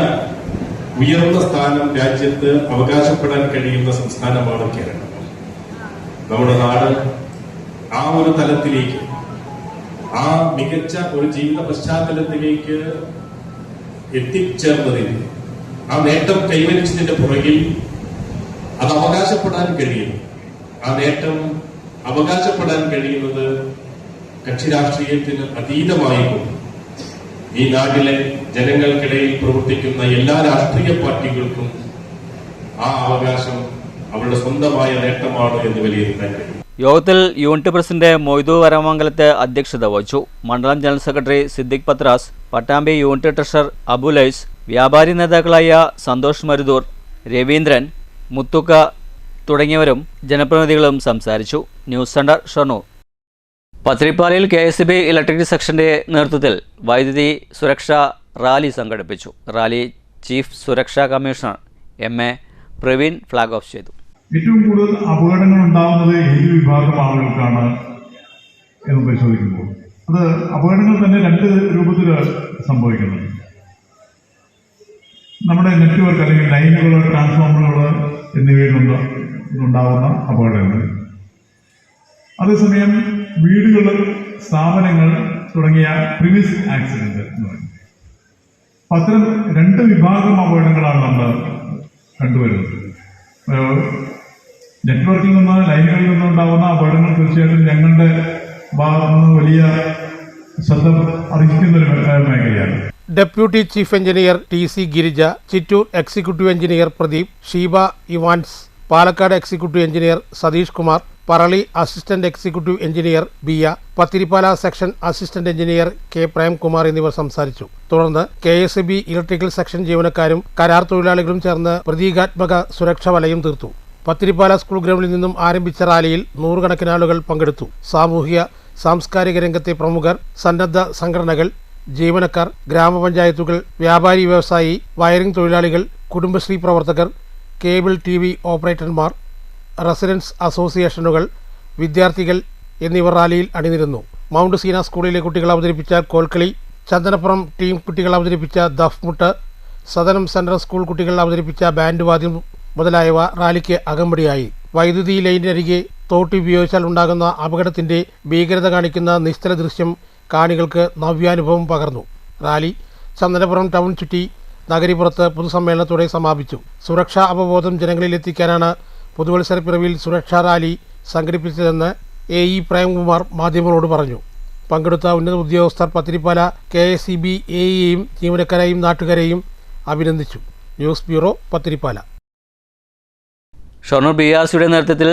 ഉയർന്ന സ്ഥാനം രാജ്യത്ത് അവകാശപ്പെടാൻ കഴിയുന്ന സംസ്ഥാനമാണ് കേരളം. നമ്മുടെ നാട് ആ ഒരു തലത്തിലേക്ക്, ആ മികച്ച ഒരു ജീവിത പശ്ചാത്തലത്തിലേക്ക് എത്തിച്ചേർന്നതിന്, ആ നേട്ടം കൈവരിച്ചതിന്റെ പുറകിൽ അത് അവകാശപ്പെടാൻ കഴിയും. ആ നേട്ടം അവകാശപ്പെടാൻ കഴിയുന്നത് കക്ഷി രാഷ്ട്രീയത്തിന് അതീതമായിക്കൊണ്ട് ഈ നാട്ടിലെ ജനങ്ങൾക്കിടയിൽ പ്രവർത്തിക്കുന്ന എല്ലാ രാഷ്ട്രീയ പാർട്ടികൾക്കും ആ അവകാശം അവരുടെ സ്വന്തമായ നേട്ടമാണ് എന്ന് വിലയിരുത്താൻ കഴിയും. യോഗത്തിൽ യൂണിറ്റ് പ്രസിഡന്റ് മൊയ്തു വരമംഗലത്ത് അധ്യക്ഷത വഹിച്ചു. മണ്ഡലം general secretary Siddique Pathras, Pattambi unit treasurer Abulais, വ്യാപാരി നേതാക്കളായ സന്തോഷ് മരുദൂർ, രവീന്ദ്രൻ, മുത്തുക്ക തുടങ്ങിയവരും ജനപ്രതിനിധികളും സംസാരിച്ചു. News centre, Shoranur. പത്തിരിപ്പാലയിൽ KSB ഇലക്ട്രിക് സെക്ഷന്റെ നേതൃത്വത്തിൽ വൈദ്യുതി സുരക്ഷാ റാലി സംഘടിപ്പിച്ചു. റാലി ചീഫ് സുരക്ഷാ commissioner MA Praveen flag off ചെയ്തു. ഏറ്റവും കൂടുതൽ അപകടങ്ങൾ ഉണ്ടാകുന്നത് ഏത് വിഭാഗം ആളുകൾക്കാണ് എന്ന് പരിശോധിക്കുമ്പോൾ അത് അപകടങ്ങൾ തന്നെ 2 രൂപത്തിൽ സംഭവിക്കുന്നുണ്ട്. നമ്മുടെ നെറ്റ്വർക്ക് അല്ലെങ്കിൽ ലൈനുകൾ, ട്രാൻസ്ഫോമറുകൾ എന്നിവയിൽ ഉണ്ടാകുന്ന അപകടങ്ങൾ. അതേസമയം വീടുകൾ, സ്ഥാപനങ്ങൾ തുടങ്ങിയ പ്രിമിസ് ആക്സിഡന്റ് എന്ന് പറയും. അത്തരം 2 വിഭാഗം അപകടങ്ങളാണ് നമ്മൾ കണ്ടുവരുന്നത്. നെറ്റ്വർക്കിൽ നിന്ന്, ലൈനുകളിൽ നിന്നുണ്ടാകുന്ന അപകടങ്ങൾ തീർച്ചയായിട്ടും ഞങ്ങളുടെ ഭാഗത്ത് നിന്ന് വലിയ ശ്രദ്ധ അർഹിക്കുന്ന ഒരു മേഖലയാണ്. Deputy chief engineer TC Girija, Chittur executive engineer Pradeep, Sheeba Evans, Palakkad executive engineer Satheesh Kumar, Parali assistant executive engineer Biya, Pathirippala section assistant engineer K Premkumar എന്നിവർ സംസാരിച്ചു. തുടർന്ന് KSB ഇലക്ട്രിക്കൽ സെക്ഷൻ ജീവനക്കാരും കരാർ തൊഴിലാളികളും ചേർന്ന് പ്രതീകാത്മക സുരക്ഷാ വലയം തീർത്തു. പത്തിരിപ്പാല സ്കൂൾ ഗ്രൗണ്ടിൽ നിന്നും ആരംഭിച്ച റാലിയിൽ 100 കണക്കിന് ആളുകൾ പങ്കെടുത്തു. സാമൂഹിക സാംസ്കാരിക രംഗത്തെ പ്രമുഖർ, സന്നദ്ധ സംഘടനകൾ, ജീവനക്കാർ, ഗ്രാമപഞ്ചായത്തുകൾ, വ്യാപാരി വ്യവസായി, വയറിംഗ് തൊഴിലാളികൾ, കുടുംബശ്രീ പ്രവർത്തകർ, കേബിൾ TV ഓപ്പറേറ്റർമാർ, റെസിഡൻസ് അസോസിയേഷനുകൾ, വിദ്യാർത്ഥികൾ എന്നിവർ റാലിയിൽ അണിനിരന്നു. മൗണ്ട് സീന സ്കൂളിലെ കുട്ടികൾ അവതരിപ്പിച്ച കോൽക്കളി, ചന്ദനപ്പുറം ടീം കുട്ടികൾ അവതരിപ്പിച്ച ദഫ്മുട്ട്, സദനം സെൻട്രൽ സ്കൂൾ കുട്ടികൾ അവതരിപ്പിച്ച ബാൻഡ് വാദ്യം മുതലായവ റാലിക്ക് അകമ്പടിയായി. വൈദ്യുതി ലൈനിനരികെ തോട്ടി ഉപയോഗിച്ചാൽ ഉണ്ടാകുന്ന അപകടത്തിന്റെ ഭീകരത കാണിക്കുന്ന നിശ്ചല ദൃശ്യം കാണികൾക്ക് നവ്യാനുഭവം പകർന്നു. റാലി ചന്ദനപ്പുറം ടൗൺ ചുറ്റി നഗരിപ്പുറത്ത് പൊതുസമ്മേളനത്തോടെ സമാപിച്ചു. സുരക്ഷാ അവബോധം ജനങ്ങളിൽ എത്തിക്കാനാണ് പുതുവത്സരപ്പിറവിൽ സുരക്ഷാ റാലി സംഘടിപ്പിച്ചതെന്ന് AE പ്രേംകുമാർ മാധ്യമങ്ങളോട് പറഞ്ഞു. പങ്കെടുത്ത ഉന്നത ഉദ്യോഗസ്ഥർ പത്തിരിപ്പാല KSEB AEയെയും ജീവനക്കാരെയും നാട്ടുകാരെയും അഭിനന്ദിച്ചു. News bureau, Pathirippala. ഷൊർണൂർ BRCയുടെ നേതൃത്വത്തിൽ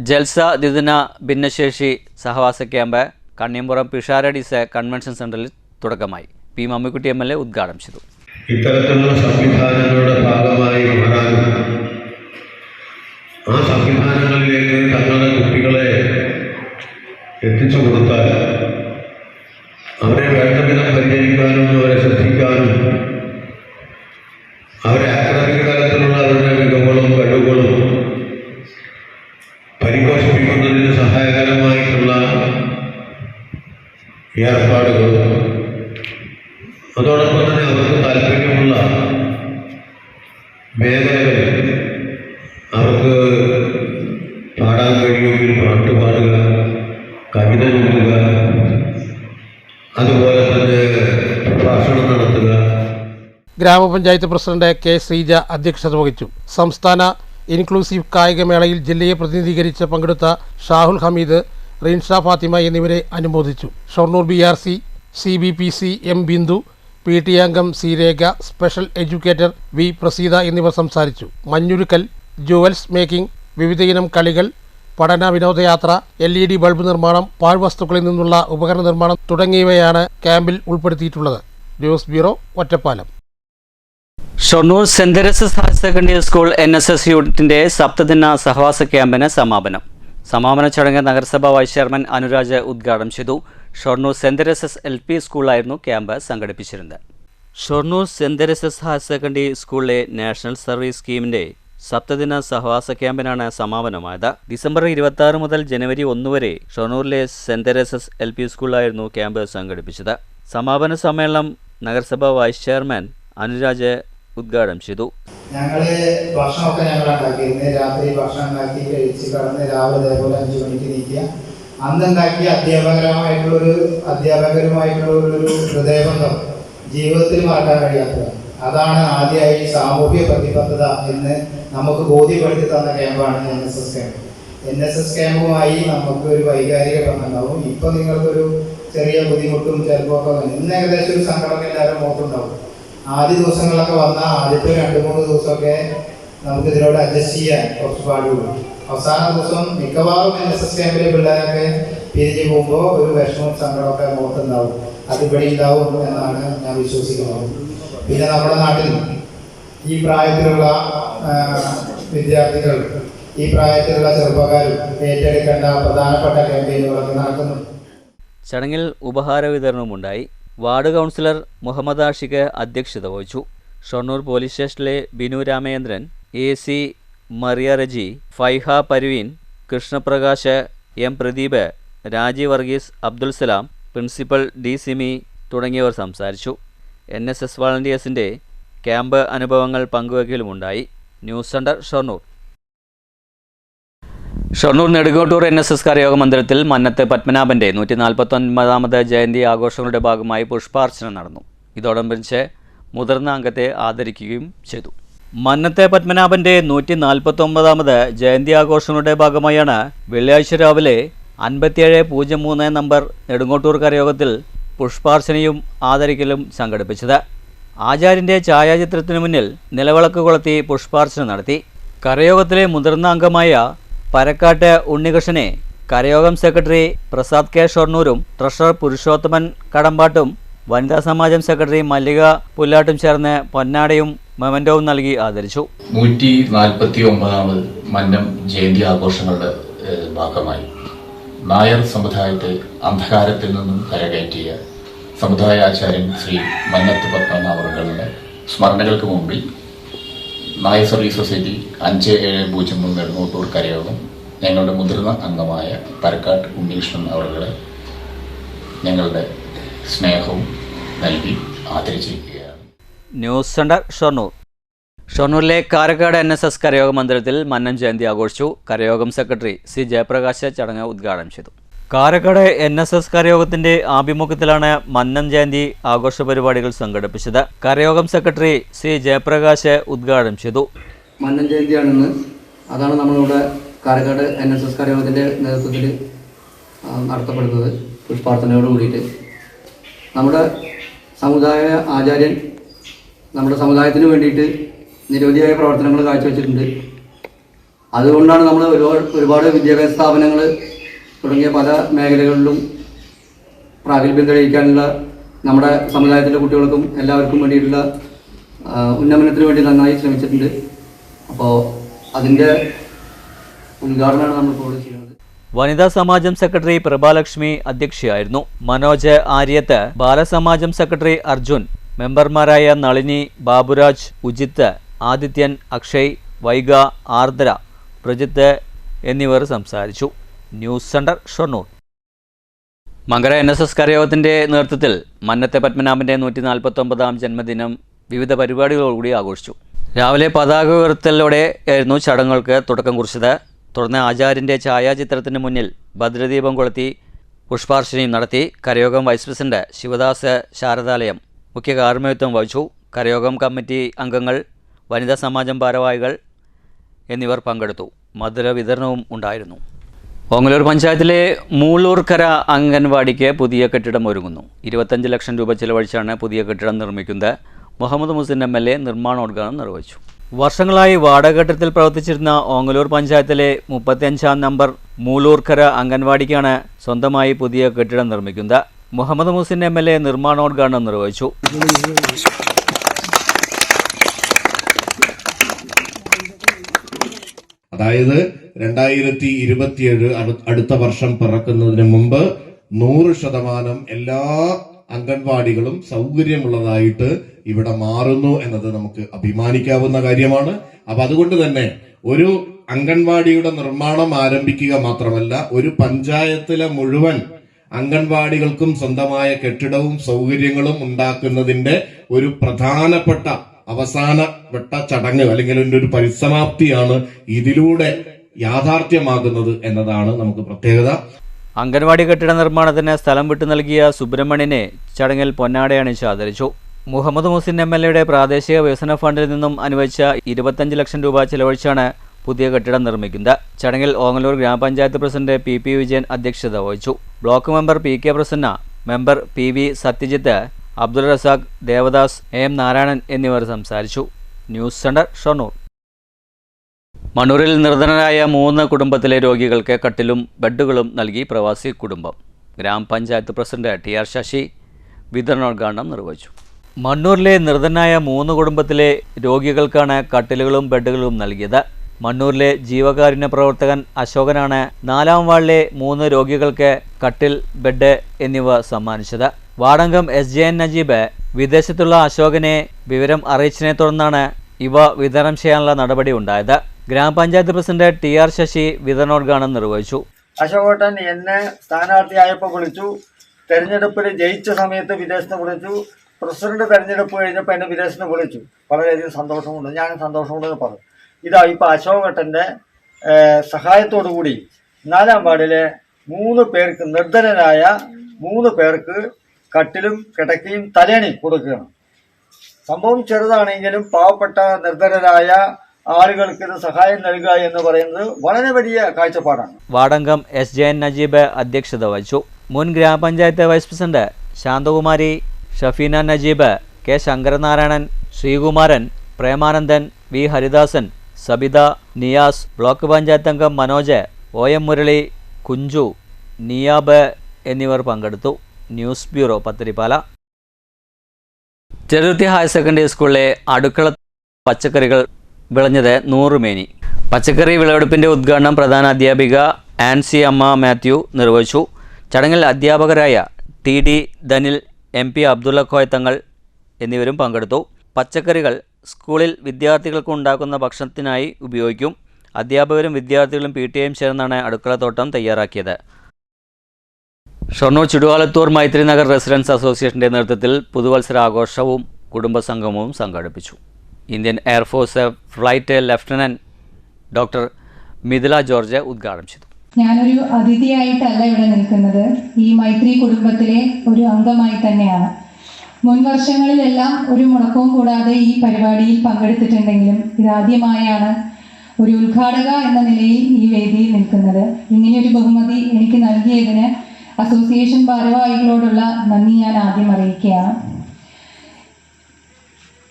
ജൽസ ദ്വിദിന ഭിന്നശേഷി സഹവാസ ക്യാമ്പ് കണ്ണിയമ്പുറം പിഷാരഡീസ് കൺവെൻഷൻ സെന്ററിൽ തുടക്കമായി. P മമ്മിക്കുട്ടി MLA ഉദ്ഘാടനം ചെയ്തു. ഇത്തരത്തിലുള്ള സംവിധാനങ്ങളുടെ ഭാഗമായി മാറാനും ആ സംവിധാനങ്ങളിലേക്ക് തങ്ങളുടെ കുട്ടികളെ എത്തിച്ചു കൊടുത്താൽ അവരെ വേണ്ട വിധം പരിചരിക്കാനും അവരെ ശ്രദ്ധിക്കാനും അവരെ അക്കാദമിക തലത്തിലുള്ള അവരുടെ മികവുകളും കഴിവുകളും പരിപോഷിപ്പിക്കുന്നതിന് സഹായകരമായിട്ടുള്ള ഏർപ്പാടുകളും അതോടൊപ്പം തന്നെ അവർക്ക് താല്പര്യമുള്ള മേഖലകളിൽ അവർക്ക് പാടാൻ കഴിയുമെങ്കിൽ പാട്ട് പാടുക, കവിത ചൊല്ലുക, അതുപോലെ തന്നെ പ്രഭാഷണം നടത്തുക. ഗ്രാമപഞ്ചായത്ത് പ്രസിഡന്റ് K ശ്രീജ അധ്യക്ഷത വഹിച്ചു. സംസ്ഥാന ഇൻക്ലൂസീവ് കായികമേളയിൽ ജില്ലയെ പ്രതിനിധീകരിച്ച് പങ്കെടുത്ത ഷാഹുൽ ഹമീദ്, റീൻഷ ഫാത്തിമ എന്നിവരെ അനുമോദിച്ചു. Shoranur BRC CBPC M Bindu, PT അംഗം C രേഖ, സ്പെഷ്യൽ എഡ്യൂക്കേറ്റർ V പ്രസീത എന്നിവർ സംസാരിച്ചു. മഞ്ഞുരുക്കൽ, ജുവൽസ് മേക്കിംഗ്, വിവിധയിനം കളികൾ, പഠന വിനോദയാത്ര, LED ബൾബ് നിർമ്മാണം, പാഴ്വസ്തുക്കളിൽ നിന്നുള്ള ഉപകരണ നിർമ്മാണം തുടങ്ങിയവയാണ് ക്യാമ്പിൽ ഉൾപ്പെടുത്തിയിട്ടുള്ളത്. News bureau, Ottapalam. Shoranur saint Theresa's higher secondary school NSS യൂണിറ്റിന്റെ സപ്തദിന സഹവാസ ക്യാമ്പിന് സമാപന ചടങ്ങ് നഗരസഭാ വൈസ് ചെയർമാൻ അനുരാജ് ഉദ്ഘാടനം ചെയ്തു. ഷൊർണൂർ സെന്റ് തെരേസസ് LP സ്കൂളായിരുന്നു ക്യാമ്പ് സംഘടിപ്പിച്ചിരുന്നത്. Shoranur saint Theresa's higher secondary സ്കൂളിലെ നാഷണൽ സർവീസ് സ്കീമിന്റെ സപ്തദിന സഹവാസ ക്യാമ്പിനാണ് സമാപനമായത്. ഡിസംബർ 26 മുതൽ ജനുവരി 1 വരെ ഷൊർണൂരിലെ സെന്റ് തെരേസസ് LP സ്കൂളിലായിരുന്നു ക്യാമ്പ് സംഘടിപ്പിച്ചത്. സമാപന സമ്മേളനം നഗരസഭാ വൈസ് ചെയർമാൻ അനുരാജ് ഉദ്ഘാടനം ചെയ്തു. ഞങ്ങള് ഭക്ഷണമൊക്കെ ഞങ്ങൾ ഉണ്ടാക്കിയിരുന്നു. രാത്രി ഭക്ഷണം ഉണ്ടാക്കി കഴിച്ച് കടന്ന് രാവിലെ അതേപോലെ 5 മണിക്ക് നീക്കുക. അന്നുണ്ടാക്കിയ അധ്യാപകരുമായിട്ടുള്ള ഒരു ഹൃദയബന്ധം ജീവിതത്തിൽ മറക്കാൻ കഴിയാത്തതാണ്. അതാണ് ആദ്യമായി സാമൂഹ്യ പ്രതിബദ്ധത എന്ന് നമുക്ക് ബോധ്യപ്പെടുത്തി തന്ന ക്യാമ്പാണ് NSS ക്യാമ്പ്. NSS ക്യാമ്പുമായി നമുക്ക് ഒരു വൈകാരിക ബന്ധമുണ്ടാവും. ഇപ്പൊ നിങ്ങൾക്കൊരു ചെറിയ ബുദ്ധിമുട്ടും ചിലപ്പോൾ ഇന്ന് ഏകദേശം ഒരു സങ്കടമൊക്കെ എല്ലാവരും മുഖത്തുണ്ടാവും. ആദ്യ ദിവസങ്ങളിലൊക്കെ വന്നാൽ ആദ്യത്തെ 2-3 ദിവസമൊക്കെ നമുക്ക് ഇതിനോട് അഡ്ജസ്റ്റ് ചെയ്യാൻ കുറച്ച് പാടുള്ളൂ. അവസാന ദിവസം മിക്കവാറും NSS ക്യാമ്പിലെ പിള്ളേരൊക്കെ പിരിഞ്ഞു പോകുമ്പോൾ ഒരു വിഷമവും സങ്കടമൊക്കെ മുഖത്തുണ്ടാവും. അതിവിടെ ഉണ്ടാവും എന്നാണ് ഞാൻ വിശ്വസിക്കുന്നത്. പിന്നെ നമ്മുടെ നാട്ടിൽ ഈ പ്രായത്തിലുള്ള വിദ്യാർത്ഥികൾ, ഈ പ്രായത്തിലുള്ള ചെറുപ്പക്കാരും ഏറ്റെടുക്കേണ്ട പ്രധാനപ്പെട്ട ക്യാമ്പയിനുകളൊക്കെ നടക്കുന്നുണ്ട്. ചടങ്ങിൽ ഉപഹാര വിതരണവുമുണ്ടായി. വാർഡ് കൗൺസിലർ മുഹമ്മദ് ആഷിഖ് അധ്യക്ഷത വഹിച്ചു. ഷൊർണൂർ പോലീസ് സ്റ്റേഷനിലെ Binu Ramachandran, AC Mariya Reji, Faiha പരുവീൻ, Krishnaprakash, M Pradeep, Raji Varghese, Abdul Salam, principal D Simi തുടങ്ങിയവർ സംസാരിച്ചു. NSS വളണ്ടിയേഴ്സിൻ്റെ ക്യാമ്പ് അനുഭവങ്ങൾ പങ്കുവയ്ക്കലുമുണ്ടായി. News centre Shoranur. Shoranur Nedungottur NSS കരയോഗ മന്ദിരത്തിൽ മന്നത്ത് പത്മനാഭന്റെ 149ാമത് ജയന്തി ആഘോഷങ്ങളുടെ ഭാഗമായി പുഷ്പാർച്ചന നടന്നു. ഇതോടനുബന്ധിച്ച് മുതിർന്ന അംഗത്തെ ആദരിക്കുകയും ചെയ്തു. മന്നത്തെ പത്മനാഭന്റെ 149ാമത് ജയന്തി ആഘോഷങ്ങളുടെ ഭാഗമായാണ് വെള്ളിയാഴ്ച രാവിലെ 5703 നമ്പർ നെടുങ്ങോട്ടൂർ കരയോഗത്തിൽ പുഷ്പാർച്ചനയും ആദരിക്കലും സംഘടിപ്പിച്ചത്. ആചാര്യന്റെ ഛായാചിത്രത്തിനു മുന്നിൽ നിലവിളക്ക് കൊളുത്തി പുഷ്പാർച്ചന നടത്തി. കരയോഗത്തിലെ മുതിർന്ന അംഗമായ പരക്കാട്ട് ഉണ്ണികൃഷ്ണനെ കരയോഗം സെക്രട്ടറി പ്രസാദ് K ഷൊർണൂരും ട്രഷറർ പുരുഷോത്തമൻ കടമ്പാട്ടും വനിതാ സമാജം സെക്രട്ടറി മല്ലിക പുല്ലാട്ടും ചേർന്ന് പൊന്നാടയും മൊമെന്റോവും നൽകി ആദരിച്ചു. 149ാമത് മന്നം ജയന്തി ആഘോഷങ്ങളുടെ ഭാഗമായി നായർ സമുദായത്തെ അന്ധകാരത്തിൽ നിന്നും കരകയറ്റിയ സമുദായാചാര്യൻ ശ്രീ മന്നത്ത് പത്മനാഭരുടെ സ്മരണകൾക്ക് മുമ്പിൽ നായർ സർവീസ് സൊസൈറ്റി 5703 നെടുങ്ങോട്ടൂർ കരയോഗം ഞങ്ങളുടെ മുതിർന്ന അംഗമായ പരക്കാട്ട് ഉണ്ണികൃഷ്ണൻ അവരുടെ ഞങ്ങളുടെ സ്നേഹവും നൽകി ആദരിച്ചിരിക്കുകയാണ്. News centre Shoranur. ഷൊർണൂരിലെ കാരക്കാട് NSS കരയോഗ മന്ദിരത്തിൽ മന്നം ജയന്തി ആഘോഷിച്ചു. കരയോഗം സെക്രട്ടറി C ജയപ്രകാശ് ചടങ്ങ് ഉദ്ഘാടനം ചെയ്തു. കാരക്കാട് NSS കരയോഗത്തിന്റെ ആഭിമുഖ്യത്തിലാണ് മന്നം ജയന്തി ആഘോഷ പരിപാടികൾ സംഘടിപ്പിച്ചത്. കരയോഗം സെക്രട്ടറി C ജയപ്രകാശ് ഉദ്ഘാടനം ചെയ്തു. മന്നം ജയന്തിയാണെന്ന്, അതാണ് നമ്മളിവിടെ കാരക്കാട് NSS കരയോഗത്തിന്റെ നേതൃത്വത്തിൽ നടത്തപ്പെടുന്നത്. പുഷ്പാർച്ചനയോട് കൂടിയിട്ട് നമ്മുടെ സമുദായ ആചാര്യൻ നമ്മുടെ സമുദായത്തിന് വേണ്ടിയിട്ട് നിരവധിയായ പ്രവർത്തനങ്ങൾ കാഴ്ചവെച്ചിട്ടുണ്ട്. അതുകൊണ്ടാണ് നമ്മൾ ഒരുപാട് വിദ്യാഭ്യാസ സ്ഥാപനങ്ങൾ തുടങ്ങിയ പല മേഖലകളിലും പ്രാഗൽഭ്യം തെളിയിക്കാനുള്ള നമ്മുടെ സമുദായത്തിലെ കുട്ടികൾക്കും എല്ലാവർക്കും വേണ്ടിയിട്ടുള്ള ഉന്നമനത്തിന് വേണ്ടി നന്നായി ശ്രമിച്ചിട്ടുണ്ട്. അപ്പോൾ അതിൻ്റെ ഉദ്ഘാടനമാണ് നമ്മളിപ്പോൾ ചെയ്യുന്നത്. വനിതാ സമാജം സെക്രട്ടറി പ്രഭാലക്ഷ്മി അധ്യക്ഷയായിരുന്നു. മനോജ് ആര്യത്ത്, ബാലസമാജം സെക്രട്ടറി അർജുൻ, മെമ്പർമാരായ നളിനി, ബാബുരാജ്, ഉജിത്ത്, ആദിത്യൻ, അക്ഷയ്, വൈഗ, ആർദ്ര, പ്രജിത്ത് എന്നിവർ സംസാരിച്ചു. News centre Shoranur. Mankara NSS കരയോഗത്തിന്റെ നേതൃത്വത്തിൽ മന്നത്തെ പത്മനാഭന്റെ 149ാം ജന്മദിനം വിവിധ പരിപാടികളോടുകൂടി ആഘോഷിച്ചു. രാവിലെ പതാക ഉയർത്തലോടെയായിരുന്നു ചടങ്ങുകൾക്ക് തുടക്കം കുറിച്ചത്. തുടർന്ന് ആചാര്യന്റെ ഛായാചിത്രത്തിന് മുന്നിൽ ഭദ്രദീപം കൊളുത്തി പുഷ്പാർച്ചനയും നടത്തി. കരയോഗം വൈസ് പ്രസിഡന്റ് ശിവദാസ് ശാരദാലയം മുഖ്യ കാർമ്മികത്വം വഹിച്ചു. കരയോഗം കമ്മിറ്റി അംഗങ്ങൾ, വനിതാ സമാജം ഭാരവാഹികൾ എന്നിവർ പങ്കെടുത്തു. മധുര വിതരണവും ഉണ്ടായിരുന്നു. ഓങ്ങല്ലൂർ പഞ്ചായത്തിലെ മൂളൂർക്കര അംഗൻവാടിക്ക് പുതിയ കെട്ടിടം ഒരുങ്ങുന്നു. 25 ലക്ഷം രൂപ ചിലവഴിച്ചാണ് പുതിയ കെട്ടിടം നിർമ്മിക്കുന്നത്. മുഹമ്മദ് മുസിൻ MLA നിർമ്മാണോദ്ഘാടനം നിർവഹിച്ചു. വർഷങ്ങളായി വാടകഘട്ടത്തിൽ പ്രവർത്തിച്ചിരുന്ന ഓങ്ങല്ലൂർ പഞ്ചായത്തിലെ 35-ാം നമ്പർ മൂലൂർക്കര അംഗൻവാടിക്കാണ് സ്വന്തമായി പുതിയ കെട്ടിടം നിർമ്മിക്കുന്നത്. മുഹമ്മദ് മുഹസിൻ MLA നിർമ്മാണോദ്ഘാടനം നിർവഹിച്ചു. അതായത് 2027 അടുത്ത വർഷം പിറക്കുന്നതിന് മുമ്പ് 100% എല്ലാ അംഗൻവാടികളും സൗകര്യമുള്ളതായിട്ട് ഇവിടെ മാറുന്നു എന്നത് നമുക്ക് അഭിമാനിക്കാവുന്ന കാര്യമാണ്. അപ്പൊ അതുകൊണ്ട് തന്നെ ഒരു അംഗൻവാടിയുടെ നിർമ്മാണം ആരംഭിക്കുക മാത്രമല്ല, ഒരു പഞ്ചായത്തിലെ മുഴുവൻ അംഗൻവാടികൾക്കും സ്വന്തമായ കെട്ടിടവും സൗകര്യങ്ങളും ഉണ്ടാക്കുന്നതിന്റെ ഒരു പ്രധാനപ്പെട്ട അവസാനപ്പെട്ട ചടങ്ങ് അല്ലെങ്കിൽ ഒരു പരിസമാപ്തിയാണ് ഇതിലൂടെ യാഥാർത്ഥ്യമാകുന്നത് എന്നതാണ് നമുക്ക് പ്രത്യേകത. അംഗൻവാടി കെട്ടിട നിർമ്മാണത്തിന് സ്ഥലം വിട്ടു നൽകിയ സുബ്രഹ്മണ്യനെ ചടങ്ങിൽ പൊന്നാടയണിച്ച് ആദരിച്ചു. മുഹമ്മദ് മുഹസിൻ MLAയുടെ പ്രാദേശിക വികസന ഫണ്ടിൽ നിന്നും അനുവദിച്ച 25 ലക്ഷം രൂപ ചെലവഴിച്ചാണ് പുതിയ കെട്ടിടം നിർമ്മിക്കുന്നത്. ചടങ്ങിൽ ഓങ്ങല്ലൂർ ഗ്രാമപഞ്ചായത്ത് പ്രസിഡന്റ് PP വിജയൻ അധ്യക്ഷത വഹിച്ചു. Block member PK Prasanna, member PV Sathyajith, Abdul Razak, Devadas, AM Narayanan എന്നിവർ സംസാരിച്ചു. News centre, Shoranur. മണ്ണൂരിൽ നിർധനരായ 3 കുടുംബത്തിലെ രോഗികൾക്ക് കട്ടിലും ബെഡുകളും നൽകി പ്രവാസി കുടുംബം. ഗ്രാമപഞ്ചായത്ത് പ്രസിഡന്റ് TR ശശി വിതരണോദ്ഘാടനം നിർവഹിച്ചു. മണ്ണൂരിലെ നിർധനായ 3 കുടുംബത്തിലെ രോഗികൾക്കാണ് കട്ടിലുകളും ബെഡുകളും നൽകിയത്. മണ്ണൂരിലെ ജീവകാരുണ്യ പ്രവർത്തകൻ അശോകനാണ് 4-ാം വാർഡിലെ 3 രോഗികൾക്ക് കട്ടിൽ, ബെഡ് എന്നിവ സമ്മാനിച്ചത്. വാർഡംഗം SJN നജീബ് വിദേശത്തുള്ള അശോകനെ വിവരം അറിയിച്ചതിനെ തുടർന്നാണ് ഇവ വിതരണം ചെയ്യാനുള്ള നടപടി ഉണ്ടായത്. ഗ്രാമപഞ്ചായത്ത് പ്രസിഡന്റ് TR ശശി വിതരണോദ്ഘാടനം നിർവഹിച്ചു. അശോകേട്ടൻ എന്നെ സ്ഥാനാർത്ഥിയായപ്പോൾ വിളിച്ചു. തെരഞ്ഞെടുപ്പിൽ ജയിച്ച സമയത്ത് വിദേശത്ത് വിളിച്ചു. പ്രസിഡന്റ് തെരഞ്ഞെടുപ്പ് കഴിഞ്ഞപ്പോൾ എന്നെ വിദേശത്ത് വിളിച്ചു. വളരെയധികം സന്തോഷമുണ്ട്. ഞാൻ സന്തോഷമുണ്ടെന്ന് പറഞ്ഞു. ഇതാ ഇപ്പൊ അശോകേട്ടന്റെ സഹായത്തോടു കൂടി 4-ാം വാർഡിലെ 3 പേർക്ക്, നിർധനരായ 3 പേർക്ക് കട്ടിലും കിടക്കയും തലേണി കൊടുക്കുകയാണ്. സംഭവം ചെറുതാണെങ്കിലും പാവപ്പെട്ട നിർധനരായ ആളുകൾക്ക് ഇത് സഹായം നൽകുക എന്ന് പറയുന്നത് വളരെ വലിയ കാഴ്ചപ്പാടാണ്. വാർഡംഗം SJN നജീബ് അധ്യക്ഷത വഹിച്ചു. മുൻ ഗ്രാമപഞ്ചായത്ത് vice president Santhakumari, Shafeena Najeeb, K Sankaranarayanan, Sreekumaran, Premanandan, V Haridasan, Sabitha, Niyas, block panchayat അംഗം മനോജ്, OM മുരളി, കുഞ്ചു, നിയാബ് എന്നിവർ പങ്കെടുത്തു. News bureau, Pathirippala. Cheruthi higher secondary സ്കൂളിലെ അടുക്കള പച്ചക്കറികൾ വിളഞ്ഞത് 100 മേനി. പച്ചക്കറി വിളവെടുപ്പിൻ്റെ ഉദ്ഘാടനം പ്രധാന അധ്യാപിക ആൻസി അമ്മ മാത്യു നിർവഹിച്ചു. ചടങ്ങിൽ അധ്യാപകരായ TD ധനിൽ, MP അബ്ദുള്ള കോയ തങ്ങൾ എന്നിവരും പങ്കെടുത്തു. പച്ചക്കറികൾ സ്കൂളിൽ വിദ്യാർത്ഥികൾക്ക് ഉണ്ടാക്കുന്ന ഭക്ഷണത്തിനായി ഉപയോഗിക്കും. അധ്യാപകരും വിദ്യാർത്ഥികളും PTA ചേർന്നാണ് അടുക്കളത്തോട്ടം തയ്യാറാക്കിയത്. ഷൊർണൂർ ചുടുവാലത്തൂർ മൈത്രി നഗർ റെസിഡൻസ് അസോസിയേഷൻ്റെ നേതൃത്വത്തിൽ പുതുവത്സരാഘോഷവും കുടുംബസംഗമവും സംഘടിപ്പിച്ചു. Indian air force flight lieutenant doctor Mithila George ഉദ്ഘാടനം ചെയ്തു. ഞാനൊരു അതിഥിയായിട്ടല്ല ഇവിടെ നിൽക്കുന്നത്, ഈ മൈത്രി കുടുംബത്തിലെ ഒരു അംഗമായി തന്നെയാണ്. മുൻ വർഷങ്ങളിലെല്ലാം ഒരു മുടക്കവും കൂടാതെ ഈ പരിപാടിയിൽ പങ്കെടുത്തിട്ടുണ്ടെങ്കിലും ഇതാദ്യമായാണ് ഒരു ഉദ്ഘാടക എന്ന നിലയിൽ ഈ വേദിയിൽ നിൽക്കുന്നത്. ഇങ്ങനെയൊരു ബഹുമതി എനിക്ക് നൽകിയതിന് അസോസിയേഷൻ ഭാരവാഹികളോടുള്ള നന്ദി ഞാൻ ആദ്യം അറിയിക്കുകയാണ്.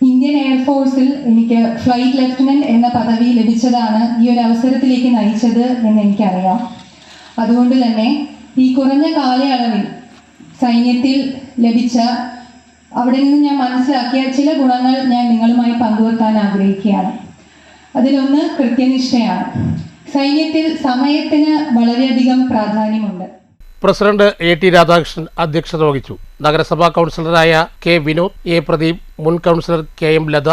ഇന്ത്യൻ എയർഫോഴ്സിൽ എനിക്ക് ഫ്ലൈറ്റ് ലഫ്റ്റനന്റ് എന്ന പദവി ലഭിച്ചതാണ് ഈ ഒരു അവസരത്തിലേക്ക് നയിച്ചത് എന്ന് എനിക്കറിയാം. അതുകൊണ്ട് തന്നെ ഈ കുറഞ്ഞ കാലയളവിൽ സൈന്യത്തിൽ ലഭിച്ച, അവിടെ നിന്ന് ഞാൻ മനസ്സിലാക്കിയ ചില ഗുണങ്ങൾ ഞാൻ നിങ്ങളുമായി പങ്കുവെക്കാൻ ആഗ്രഹിക്കുകയാണ്. അതിലൊന്ന് കൃത്യനിഷ്ഠയാണ്. സൈന്യത്തിൽ സമയത്തിന് വളരെയധികം പ്രാധാന്യമുണ്ട്. പ്രസിഡന്റ് AT രാധാകൃഷ്ണൻ അധ്യക്ഷത വഹിച്ചു. നഗരസഭാ കൗൺസിലറായ K വിനോദ്, A പ്രദീപ്, മുൻ councillor KM Latha,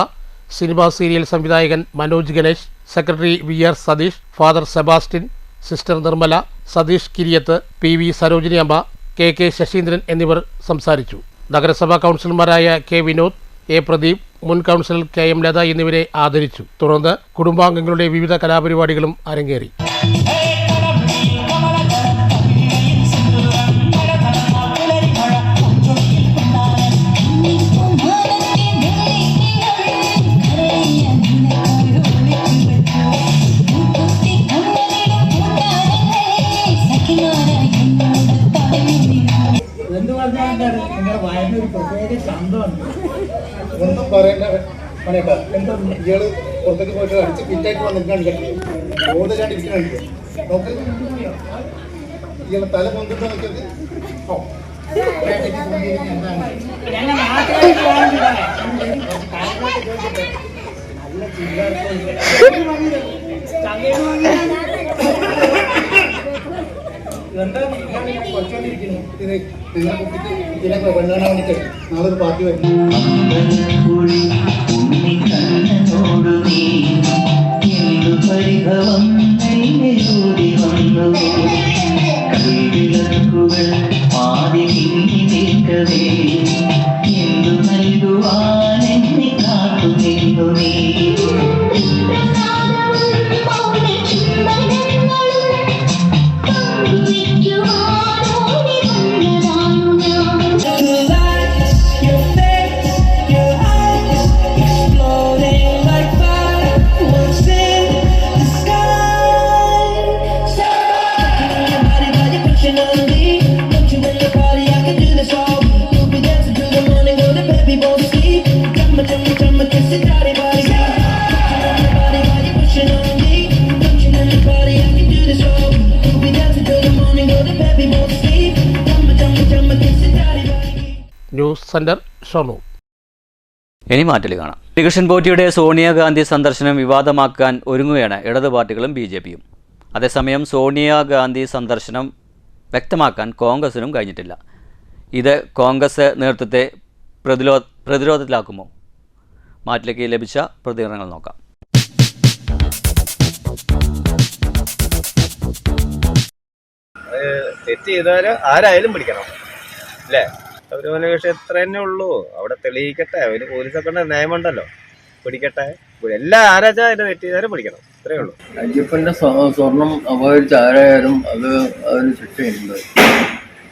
cinema serial സംവിധായകൻ Manoj Ganesh, secretary VR Satheesh, father Sebastian, sister Nirmala, Satheesh Kiriyath, PV Sarojini Amma, KK Saseendran എന്നിവർ സംസാരിച്ചു. നഗരസഭാ കൗൺസിലർമാരായ K വിനോദ്, A പ്രദീപ്, മുൻ കൗൺസിലർ KM ലത എന്നിവരെ ആദരിച്ചു. തുടർന്ന് കുടുംബാംഗങ്ങളുടെ വിവിധ കലാപരിപാടികളും അരങ്ങേറി. എന്ന് പറഞ്ഞാൽ നിങ്ങളുടെ വയറിനൊരു പ്രത്യേക ശബ്ദമുണ്ട്. ഒന്നും പറയേണ്ട പണിയേട്ടാ എന്താ ഇയാള് പുറത്തേക്ക് പോയിട്ട് അടിച്ച് ഫിറ്റായിട്ട് വന്നിരിക്കാണ് കണ്ടില്ലേ, ബോധമില്ലാണ്ടിരിക്കണില്ലേ, നോക്ക് ഇയാളെ തല കൊണ്ടിട്ട് നോക്കിയത്. ഓ എന്താ കുറച്ചുകൊണ്ടിരിക്കുന്നു ഇത് നിങ്ങളെ കുട്ടിക്ക് ഇതിനെ പെണ്ണാൻ വേണ്ടിയിട്ട് നാളെ ഒരു പാർട്ടി വരും. പരിഭവം പാതി നിൽക്കവേ എന്തു നൽകുവാനെന്നെ കാത്തു നിന്നു നീ. News centre Shoranur. ഇനി മാറ്റൽ കാണാം. ശ്രീകൃഷ്ണൻ പോറ്റിയുടെ സോണിയാഗാന്ധി സന്ദർശനം വിവാദമാക്കാൻ ഒരുങ്ങുകയാണ് ഇടത് പാർട്ടികളും BJPയും. അതേസമയം സോണിയാഗാന്ധി സന്ദർശനം വ്യക്തമാക്കാൻ കോൺഗ്രസിനും കഴിഞ്ഞിട്ടില്ല. ഇത് കോൺഗ്രസ് നേതൃത്വത്തെ പ്രതിരോധത്തിലാക്കുമോ? മാറ്റിലേക്ക് ലഭിച്ച പ്രതികരണങ്ങൾ നോക്കാം. തെറ്റ് ചെയ്താൽ ആരായാലും പിടിക്കണം അല്ലേ? ശബരിമല വിഷയം എത്ര തന്നെ ഉള്ളൂ, അവിടെ തെളിയിക്കട്ടെ. അവര് പോലീസൊക്കെ നിയമമുണ്ടല്ലോ, പിടിക്കട്ടെ. എല്ലാ ആരാച്ചാ അതിന്റെ തെറ്റ് ചെയ്താലും പിടിക്കണം, ഇത്രേ ഉള്ളൂ. അയ്യപ്പന്റെ സ്വർണം അപഹരിച്ച ആരായാലും അതിന് ശിക്ഷയുണ്ട്.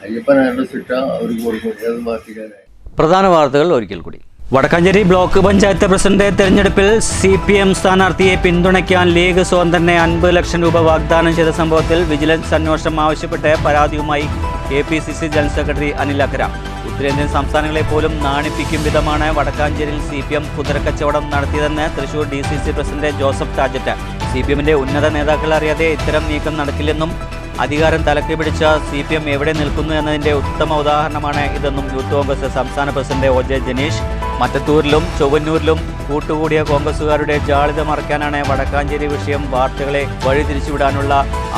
അയ്യപ്പനായുള്ള ശിക്ഷ അവർക്ക് കൊടുക്കും, ഏത് പാർട്ടിക്കാരായി. പ്രധാന വാർത്തകൾ ഒരിക്കൽ കൂടി. വടക്കാഞ്ചേരി ബ്ലോക്ക് പഞ്ചായത്ത് പ്രസിഡന്റ് തെരഞ്ഞെടുപ്പിൽ CPM സ്ഥാനാർത്ഥിയെ പിന്തുണയ്ക്കാൻ ലീഗ് സ്വതന്ത്രനെ 50 ലക്ഷം രൂപ വാഗ്ദാനം ചെയ്ത സംഭവത്തിൽ വിജിലൻസ് അന്വേഷണം ആവശ്യപ്പെട്ട് പരാതിയുമായി KPCC ജനറൽ സെക്രട്ടറി അനിൽ അക്കര. ഉത്തരേന്ത്യൻ സംസ്ഥാനങ്ങളെ പോലും നാണിപ്പിക്കും വിധമാണ് വടക്കാഞ്ചേരിയിൽ CPM കുതിരക്കച്ചവടം നടത്തിയതെന്ന് തൃശൂർ DCC പ്രസിഡന്റ് ജോസഫ് ടാജറ്റ്. CPMന്റെ ഉന്നത നേതാക്കൾ അറിയാതെ ഇത്തരം നീക്കം നടക്കില്ലെന്നും അധികാരം തലക്ക് പിടിച്ച CPM എവിടെ നിൽക്കുന്നു എന്നതിൻ്റെ ഉത്തമ ഉദാഹരണമാണ് ഇതെന്നും യൂത്ത് കോൺഗ്രസ് സംസ്ഥാന പ്രസിഡന്റ് OJ ജനീഷ്. മറ്റത്തൂരിലും ചൊവ്വന്നൂരിലും കൂട്ടുകൂടിയ കോൺഗ്രസുകാരുടെ ജാളിത മറയ്ക്കാനാണ് വടക്കാഞ്ചേരി വിഷയം വാർത്തകളെ വഴിതിരിച്ചുവിടാനുള്ള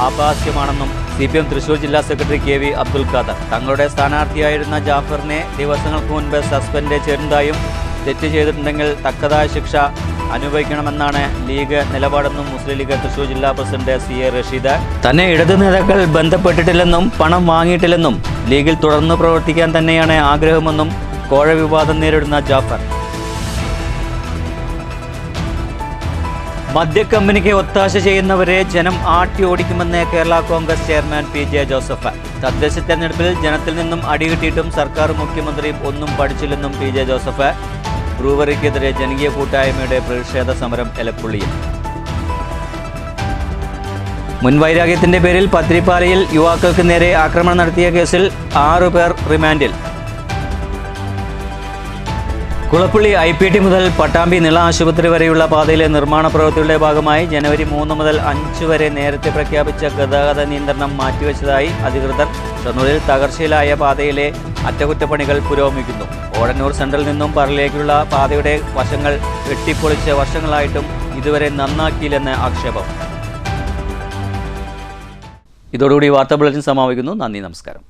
ആഭാസ്യമാണെന്നും CPM തൃശൂർ ജില്ലാ സെക്രട്ടറി KV അബ്ദുൽ ഖാദർ. തങ്ങളുടെ സ്ഥാനാർത്ഥിയായിരുന്ന ജാഫറിനെ ദിവസങ്ങൾക്ക് മുൻപ് സസ്പെൻഡ് ചെയ്തതായും തെറ്റ് ചെയ്തിട്ടുണ്ടെങ്കിൽ തക്കതായ ശിക്ഷ അനുഭവിക്കണമെന്നാണ് ലീഗ് നിലപാടെന്നും മുസ്ലിം ലീഗ് തൃശൂർ ജില്ലാ പ്രസിഡന്റ് CA റഷീദ്. തന്നെ ഇടതു നേതാക്കൾ ബന്ധപ്പെട്ടിട്ടില്ലെന്നും പണം വാങ്ങിയിട്ടില്ലെന്നും ലീഗിൽ തുടർന്ന് പ്രവർത്തിക്കാൻ തന്നെയാണ് ആഗ്രഹമെന്നും കോഴ വിവാദം നേരിടുന്ന ജാഫർ. മദ്യക്കമ്പനിക്ക് ഒത്താശ ചെയ്യുന്നവരെ ജനം ആട്ടി ഓടിക്കുമെന്ന് കേരള കോൺഗ്രസ് ചെയർമാൻ PJ ജോസഫ്. തദ്ദേശ തെരഞ്ഞെടുപ്പിൽ ജനത്തിൽ നിന്നും അടികിട്ടിയിട്ടും സർക്കാർ മുഖ്യമന്ത്രിയും ഒന്നും പഠിച്ചില്ലെന്നും PJ ജോസഫ്. ബ്രൂവറിക്കെതിരെ ജനകീയ കൂട്ടായ്മയുടെ പ്രതിഷേധ സമരം എലപ്പുള്ളിയിൽ. മുൻവൈരാഗ്യത്തിന്റെ പേരിൽ പത്തിരിപ്പാലയിൽ യുവാക്കൾക്ക് നേരെ ആക്രമണം നടത്തിയ കേസിൽ 6 പേർ റിമാൻഡിൽ. കുളപ്പള്ളി IPT മുതൽ പട്ടാമ്പി നിള ആശുപത്രി വരെയുള്ള പാതയിലെ നിർമ്മാണ പ്രവൃത്തിയുടെ ഭാഗമായി ജനുവരി 3 മുതൽ 5 വരെ നേരത്തെ പ്രഖ്യാപിച്ച ഗതാഗത നിയന്ത്രണം മാറ്റിവെച്ചതായി അധികൃതർ. ഷൊർണൂരിൽ തകർച്ചയിലായ പാതയിലെ അറ്റകുറ്റപ്പണികൾ പുരോഗമിക്കുന്നു. ഓടന്നൂർ സെൻട്രൽ നിന്നും പറളിലേക്കുള്ള പാതയുടെ വശങ്ങൾ വെട്ടിപ്പൊളിച്ച് വർഷങ്ങളായിട്ടും ഇതുവരെ നന്നാക്കിയില്ലെന്ന് ആക്ഷേപം. ഇതോടുകൂടി വാർത്താ ബുള്ളറ്റിൻ സമാപിക്കുന്നു. നന്ദി, നമസ്കാരം.